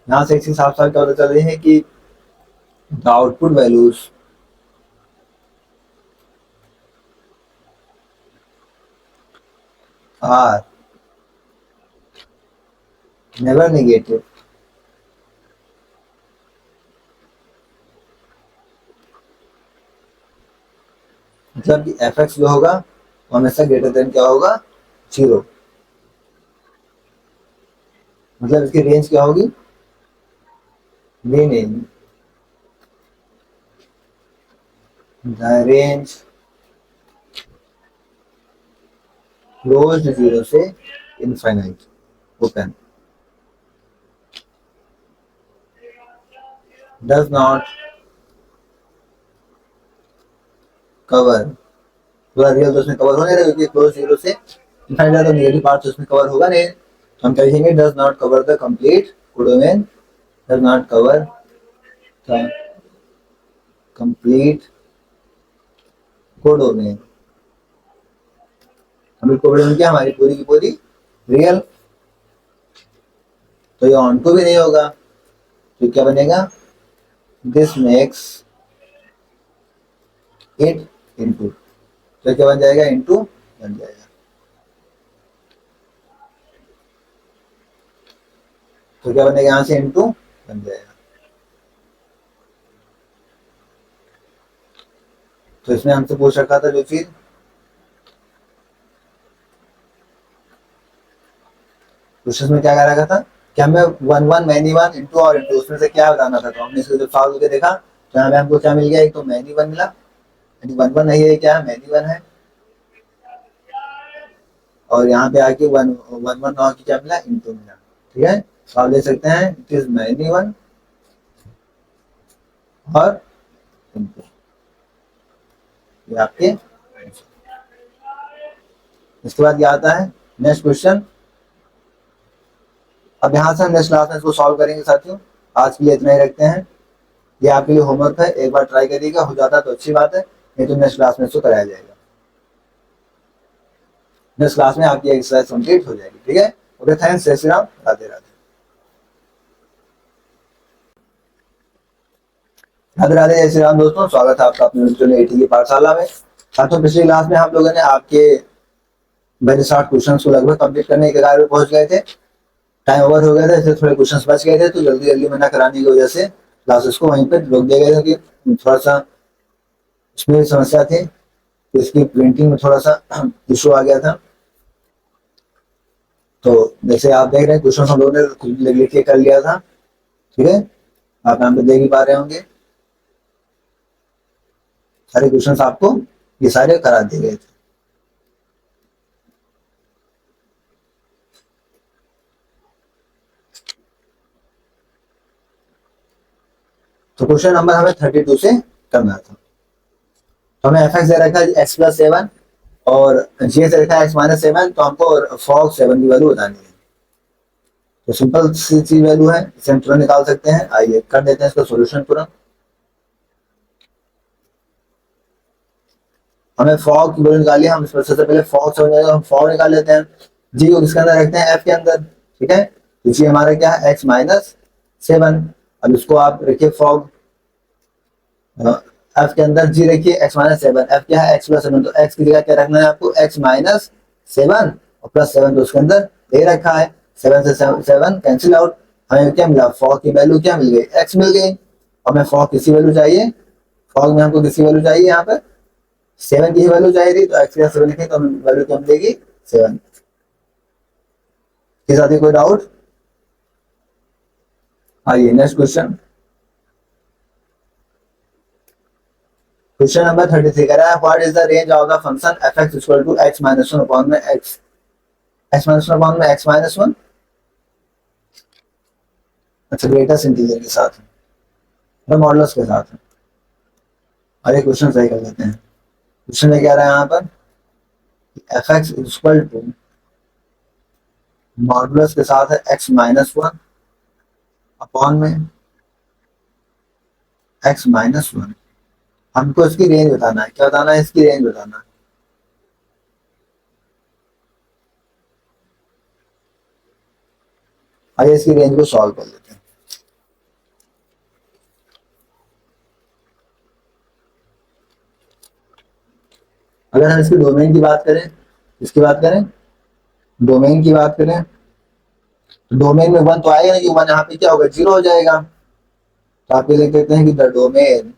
यहां से एक चीज साफ साफ क्या पता चल रही है कि the output values are never negative मतलब कि एफ एक्स जो होगा वो हमेशा ग्रेटर देन क्या होगा, 0। मतलब इसकी रेंज क्या होगी, मीनिंग द रेंज क्लोज्ड 0 से infinite open does not cover, पूरा रियल तो उसमें कवर होने रहा क्योंकि क्लोज 0 से इनफाइनाइट तो नेगेटिव पार्ट तो उसमें कवर होगा नहीं। तो हम क्या लिखेंगे, does not cover the complete codomain, does not cover the complete codomain. Complete codomain क्या, हमारी पूरी की पूरी रियल। तो ये ऑन टू भी नहीं होगा, तो क्या बनेगा, दिस मेक्स इट इनपुट। तो क्या बन जाएगा, इंटू बन जाएगा। तो क्या बनेगा यहाँ से, इंटू बन जाएगा। तो इसमें हमसे पूछ रखा था जो चीज, क्वेश्चन में क्या कह रखा था कि हमें one one many one into और इंटू, उसमें से क्या बताना था। तो हमने इसको जब सॉल्व करके देखा तो यहाँ पे हमको क्या मिल गया, एक तो मैनी वन मिला, यानी वन वन नहीं है, क्या है, मैनी वन है। और यहाँ पे आके वन वन वन और क्या मिला, इंटू मिला। ठीक है, तो आप देख सकते हैं इट इज मैनी वन और इंटू, ये आपके। इसके बाद क्या आता है नेक्स्ट क्वेश्चन। अब यहाँ से हम नेक्स्ट क्लास में इसको सॉल्व करेंगे साथियों। आज के लिए इतना ही रखते हैं, ये आपके लिए होमवर्क है, एक बार ट्राई करिएगा, हो जाता तो अच्छी बात है, नहीं तो नेक्स्ट क्लास में इसको कराया जाएगा। नेक्स्ट क्लास में आपकी एक्सरसाइज कंप्लीट हो जाएगी। ठीक है, ओके, थैंक्स, जय श्री राम, राधे राधे। राधे राधे, जय श्री राम दोस्तों, स्वागत है आपका अपने एटी की पाठशाला में। साथियों, पिछली क्लास में हम लोगों ने आपके 60 क्वेश्चन को लगभग कंप्लीट करने के कार्य में पहुंच गए थे। टाइम ओवर हो गया था, इसलिए थोड़े क्वेश्चंस बच गए थे, तो जल्दी जल्दी में ना कराने की वजह से क्लासेस को वहीं पर रोक दिया गया था कि थोड़ा सा उसमें समस्या थी, तो इसकी प्रिंटिंग में थोड़ा सा इशू आ गया था। तो जैसे आप देख रहे हैं क्वेश्चन हम लोगों ने लिख के कर लिया था। ठीक है, आप यहाँ पे देख ही पा रहे होंगे सारे क्वेश्चंस आपको ये सारे करा दिए गए थे। तो क्वेश्चन नंबर हमें 32 से करना था। तो हमें एफ एक्स दे रखा है एक्स प्लस 7 और जी एक्स रखा है एक्स माइनस 7, तो हमको फॉग 7 की वैल्यू बतानी है। तो सिंपल सी चीज वैल्यू है, इसे हम तुरंत निकाल सकते हैं। आइए कर देते हैं इसका सोल्यूशन तुरंत। हमें फॉग की वैल्यू निकाली, हम इसमें सबसे पहले फॉग से हम फॉग निकाल लेते हैं। जी को किसके अंदर रखते हैं, एफ के अंदर। ठीक है, तो जी हमारा क्या है, एक्स माइनस 7। अब इसको आप रखिए फॉग, एफ के अंदर जी रखिए एक्स माइनस 7, एफ क्या है, एक्स प्लस 7, तो एक्स की जगह क्या रखना है आपको, एक्स माइनस 7 और प्लस 7, तो उसके अंदर ए रखा है। 7 से 7 कैंसिल आउट, हमें क्या मिला, फॉग की वैल्यू क्या मिल गई, एक्स मिल गई। हमें फॉग किसी वैल्यू चाहिए, फॉग में हमको किसी वैल्यू चाहिए, यहाँ पे 7 की वैल्यू चाहिए थी, तो एक्स की 7 लिखें तो वैल्यू क्या मिलेगी, 7। के साथ ही कोई डाउट। आइए नेक्स्ट क्वेश्चन। क्वेश्चन नंबर 33 कह रहा है what is the range of the function f x equal to x minus 1 upon में एक्स, एक्स माइनस 1 अपॉन में एक्स माइनस 1। अच्छा, ग्रेटेस्ट इंटीजर के साथ है, मॉडुलस के साथ है। और ये क्वेश्चन सही कर लेते हैं। क्वेश्चन में क्या रहा है यहाँ पर, f x equal to modulus के साथ है एक्स माइनस 1 अपॉन में एक्स माइनस 1। हमको इसकी रेंज बताना है, क्या बताना है, इसकी रेंज बताना है। आइए इसकी रेंज को सॉल्व कर लेते हैं। अगर हम इसकी डोमेन की बात करें, इसकी बात करें, डोमेन की बात करें, तो डोमेन में 1 तो आएगा नहीं, 1 यहाँ पे क्या होगा, 0 हो जाएगा। तो आप ये लिख देते हैं कि द डोमेन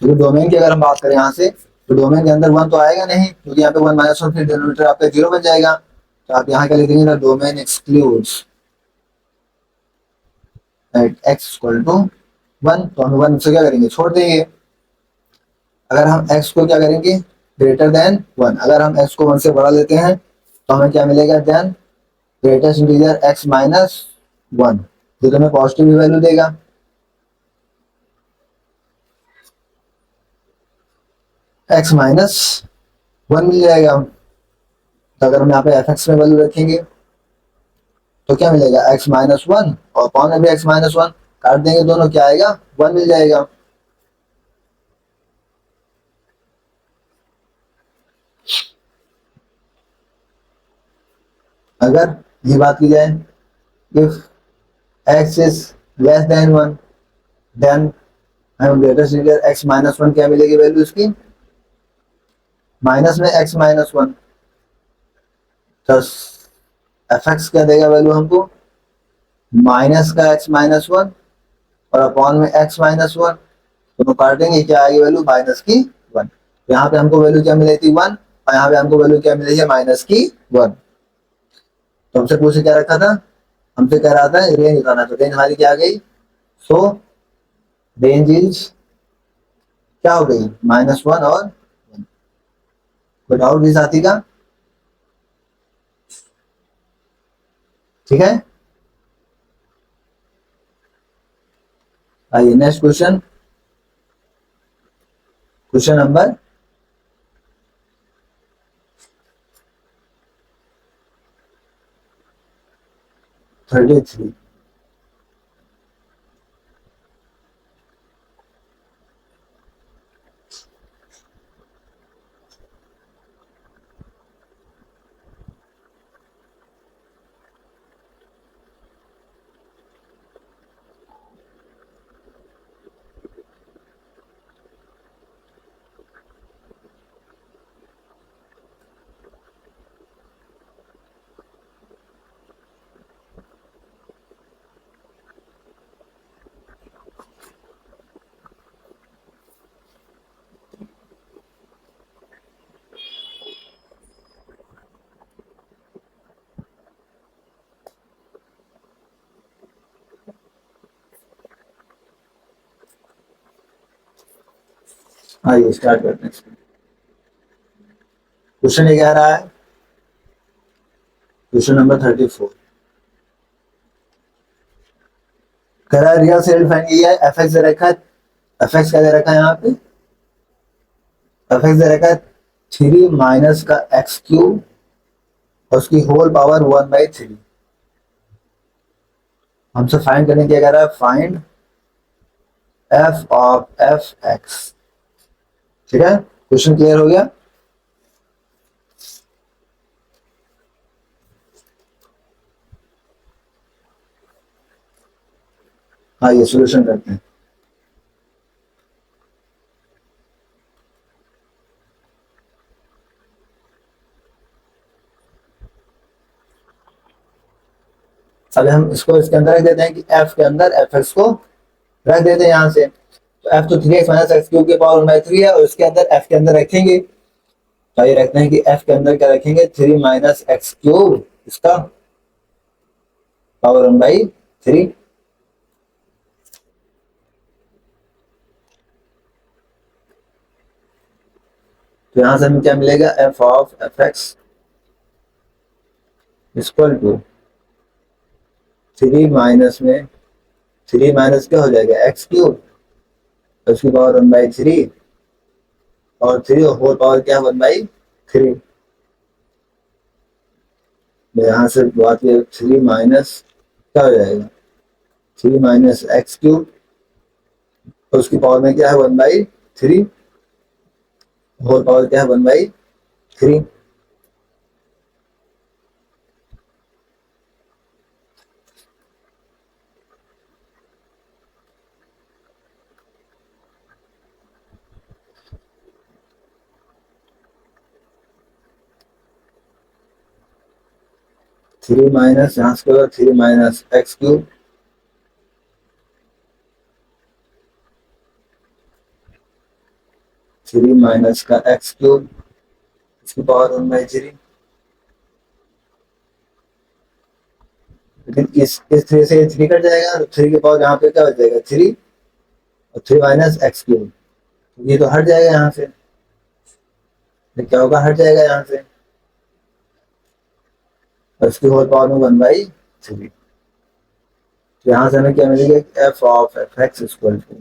तो डोमेन की अगर हम बात करें यहाँ से, तो डोमेन के अंदर 1 तो आएगा नहीं, क्योंकि यहाँ पे 1 माइनस 1 फिर डिनोमिनेटर आपका 0 बन जाएगा। तो आप यहाँ क्या लिख देंगे, the domain excludes at x equal to 1, तो हम 1 से क्या करेंगे, छोड़ देंगे। अगर हम x को क्या करेंगे, ग्रेटर देन 1, अगर हम x को 1 से बढ़ा लेते हैं तो हमें क्या मिलेगा, then greatest integer x minus 1, जो तुम्हें पॉजिटिव वैल्यू देगा। x माइनस 1 मिल जाएगा। तो अगर हम यहाँ पे एफ एक्स में वैल्यू रखेंगे तो क्या मिलेगा, x माइनस 1 और पावर में भी x माइनस 1, काट देंगे दोनों, क्या आएगा, 1 मिल जाएगा। अगर ये बात की जाए, if x is less than 1, then हम ग्रेटेस्ट इंटीजर x माइनस 1 क्या मिलेगी वैल्यू इसकी, माइनस में x माइनस 1, तो एफ एक्स क्या देगा वैल्यू हमको, माइनस का x माइनस 1 और अपॉन में x माइनस 1, दोनों काटेंगे क्या आएगी वैल्यू, माइनस की 1। यहाँ पे हमको वैल्यू क्या मिली थी 1, और यहाँ पे हमको वैल्यू क्या मिली है, माइनस की 1। तो हमसे पूछे क्या रखा था, हमसे कह रहा था रेंज बताना, तो रेंज हमारी क्या आ गई, सो रेंज इज क्या हो गई, -1 और 1। कोई डाउट भी साथी का, ठीक है। आइए नेक्स्ट क्वेश्चन, क्वेश्चन नंबर 33। आइए स्टार्ट करते हैं। क्वेश्चन ये कह रहा है, क्वेश्चन नंबर 34 कह रहा है रियल सेल फाइंड, ये है एफ एक्स दे रखा है, एफ एक्स क्या दे रखा है यहाँ पे, एफ एक्स दे रखा है 3 माइनस का एक्स क्यूब और उसकी होल पावर 1/3। हमसे फाइंड करने क्या कह रहा है, find F of f x. ठीक है, क्वेश्चन क्लियर हो गया। हाँ ये सोल्यूशन करते हैं। अब हम इसको इसके अंदर रख देते हैं कि एफ के अंदर एफ एक्स को रख देते हैं यहाँ से, तो एफ तो 3x माइनस एक्स क्यूब के पावर 1/3 है, और इसके अंदर एफ के अंदर रखेंगे, तो ये रखते हैं कि एफ के अंदर क्या रखेंगे, 3 माइनस एक्स क्यूब इसका पावर 1/3। तो यहां से हमें क्या मिलेगा, f of f x equal to 3 minus में 3 माइनस क्या हो जाएगा, एक्स क्यूब, उसकी पावर 1/3 और 3 होल पावर क्या 1/3। यहां से बात करें 3 माइनस क्या हो जाएगा, 3 माइनस एक्स क्यूब और उसकी पावर में क्या है 1/3, होल पावर क्या है 1/3। 3 माइनस यहाँ से 3 माइनस एक्स क्यूब, 3 माइनस का एक्स क्यूब इसकी पावर 1/3। लेकिन इस 3 से 3 कट जाएगा, तो 3 के पावर यहाँ पे क्या हो जाएगा 3, और 3 माइनस एक्स क्यूब, ये तो हट जाएगा यहाँ से, तो क्या होगा, हट जाएगा यहाँ से, और इसकी होल पावर में 1/3। तो यहाँ से हमें क्या मिलेगा, f of f x equal to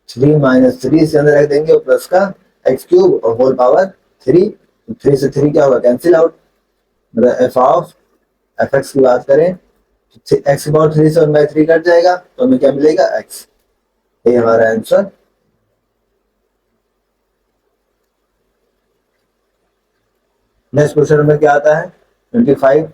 3 minus 3 से अंदर रख देंगे, और प्लस का एक्स क्यूब और होल पावर 3, तो 3 से 3 क्या होगा, कैंसिल आउट, मतलब एफ ऑफ एफ एक्स की बात करें, एक्स की पावर 3 से 1/3 कट जाएगा, तो हमें क्या मिलेगा, एक्स। ये हमारा आंसर। नेक्स्ट क्वेश्चन में क्या आता है, 35।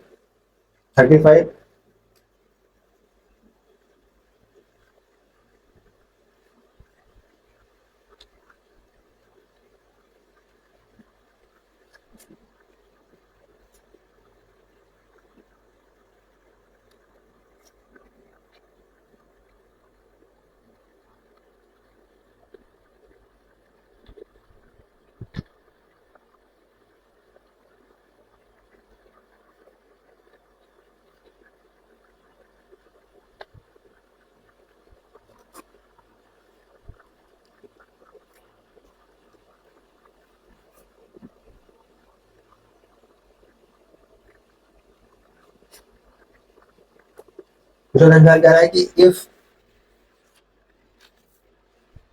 क्वेश्चन नंबर कह रहा है कि इफ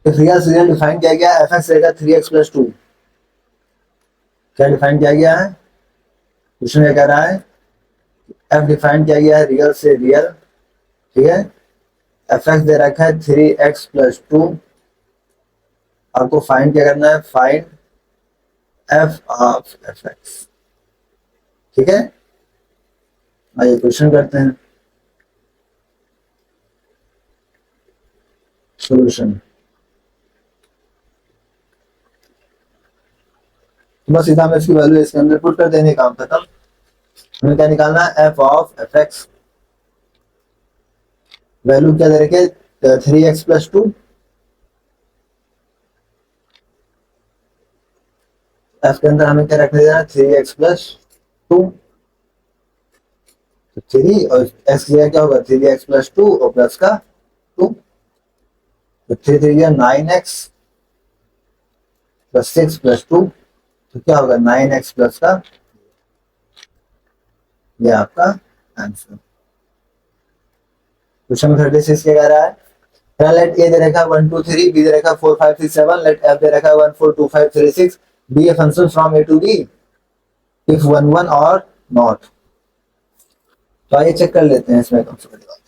रियल सीरियल डिफाइन किया गया एफ एक्स रहेगा 3x+2। क्या डिफाइन किया गया है? क्वेश्चन क्या कह रहा है? एफ डिफाइन किया गया है रियल से रियल, ठीक है। एफ एक्स दे रखा है 3x+2। आपको फाइंड क्या करना है? Find F of f x, ठीक है। आइए क्वेश्चन करते हैं। सॉल्यूशन बस सीधा हमें इसकी वैल्यू इसके अंदर पुट कर देने, काम खत्म। हमें क्या निकालना है? F of f x. Value क्या दे रखे? 3x+2। एफ के अंदर हमें क्या रखने देना? 3x+2। तो 3 और एक्स की जगह क्या होगा? 3x+2 और प्लस का 2। तो 3 3 9x प्लस 6+2। तो क्या होगा? 9x प्लस का, ये आपका आंसर। क्वेश्चन 36 क्या कह रहा है? लेट ए दे रखा है 1 2 3, बी दे रखा है 4 5 6 7, लेट एफ दे रखा है 1 4 2 5 3 6, b a function from A to b if 1 1 और नॉट। तो आइए चेक कर लेते हैं इसमें कौन सी बड़ी बात है।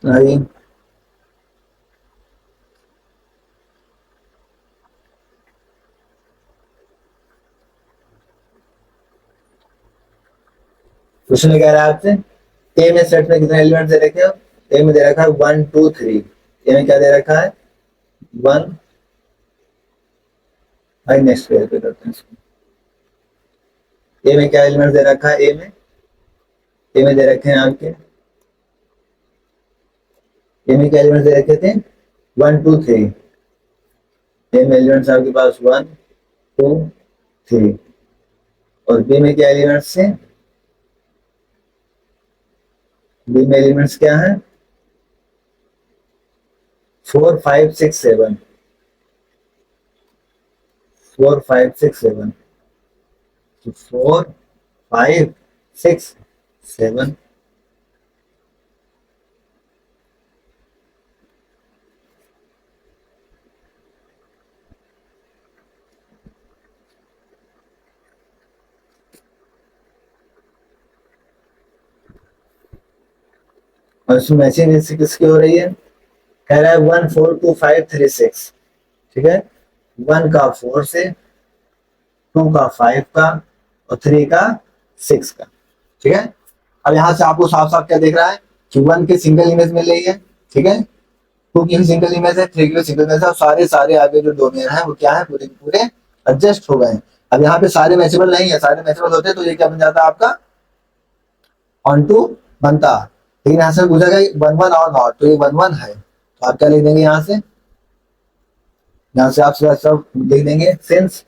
आइए क्वेश्चन कह रहा है आपसे, ए में सेट में कितने एलिमेंट दे रखे हो? ए में दे रखा है 1 2 3। ए में क्या दे रखा है? 1। आइए नेक्स्ट पेज पे करते हैं इसको। ए में क्या एलिमेंट दे रखा है? ए में दे रखे हैं आपके, ए में क्या एलिमेंट दे रखे थे? 1 2 3। ए में एलिमेंट्स आपके पास 1 2 3। और बी में क्या एलिमेंट्स थे? बी में एलिमेंट्स क्या है? 4 5 6 7। 4 5 6 7। 4 5 6 7। और इसमें मैचिंग किसकी हो रही है? कह रहा है 1 4 2 5 3 6, ठीक है। 1 का 4 से, 2 का 5 का और 3 का 6 का, ठीक है। अब यहाँ से आपको साफ साफ क्या दिख रहा है कि 1 की सिंगल इमेज मिल रही है, ठीक है। 2 की भी सिंगल इमेज है, 3 की भी सिंगल इमेज है, और सारे सारे आगे जो डोमेन है वो क्या है? पूरे के पूरे एडजस्ट हो गए हैं। अब यहाँ पे सारे मैचेबल नहीं है, सारे मैचेबल होते तो ये क्या बन जाता आपका? ऑन टू बनता। लेकिन यहाँ से पूछा गया 1 1 और नॉट, तो ये 1 1 है, तो आप क्या लिख देंगे यहाँ से? यहाँ से आप सब लिख देंगे, since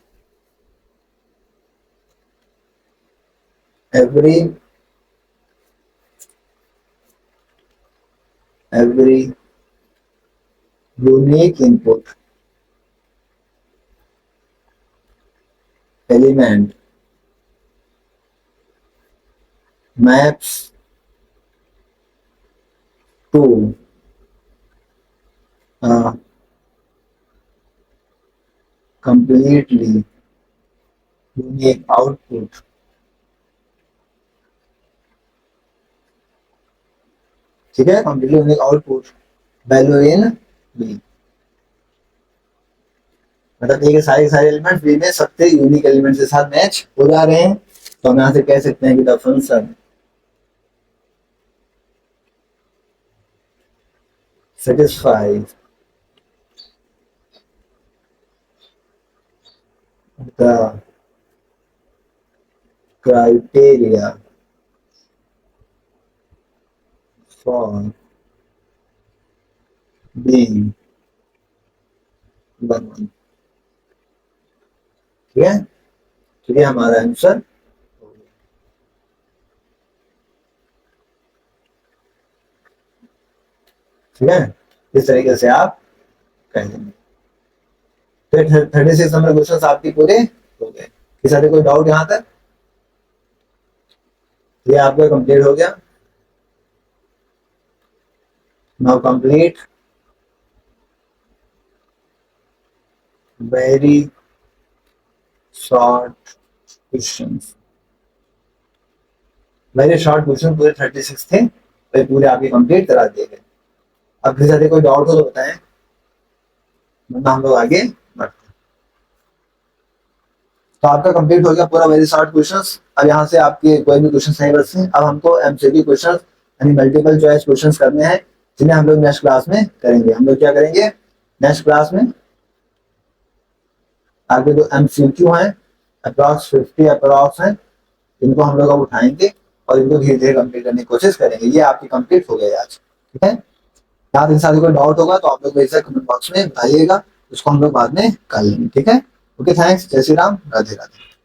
every unique input element maps to a completely unique output, ठीक है। completely unique output value in B, मतलब ये सारे सारे एलिमेंट्स बी में सबसे यूनिक एलिमेंट्स के साथ मैच हो जा रहे हैं। तो हम यहाँ से कह सकते हैं कि the function satisfies the criteria for being 1 1, ठीक है। तो ये हमारा आंसर, ठीक है। इस तरीके से आप कर देंगे। फिर 36 नंबर क्वेश्चन आपके पूरे हो गए। किसी से कोई डाउट यहाँ तक? ये आपका कंप्लीट हो गया। Now complete very short questions. Very short question पूरे 36 थे, वे पूरे आपके कंप्लीट करा दिए गए। अब किसी से कोई डाउट हो तो बताएं, वरना हम लोग आगे बढ़ते हैं। तो आपका कंप्लीट हो गया पूरा वेरी शॉर्ट क्वेश्चंस। अब यहाँ से आपके कोई भी क्वेश्चन नहीं बचते। अब हमको एमसीक्यू क्वेश्चंस यानी मल्टीपल चॉइस क्वेश्चंस करने हैं, जिन्हें हम लोग नेक्स्ट क्लास में करेंगे। हम लोग क्या करेंगे नेक्स्ट क्लास में? आगे जो एमसीक्यू हैं अप्रॉक्स 50 अप्रॉक्स हैं, इनको हम लोग अब उठाएंगे और इनको धीरे धीरे कंप्लीट करने की कोशिश करेंगे। ये आपकी कंप्लीट हो गया आज, ठीक है। यहाँ से साथ कोई डाउट होगा तो आप लोग वैसे कमेंट बॉक्स में बताइएगा, उसको हम लोग बाद में कर लेंगे, ठीक है। Okay, thanks. जय श्री राम, राधे राधे।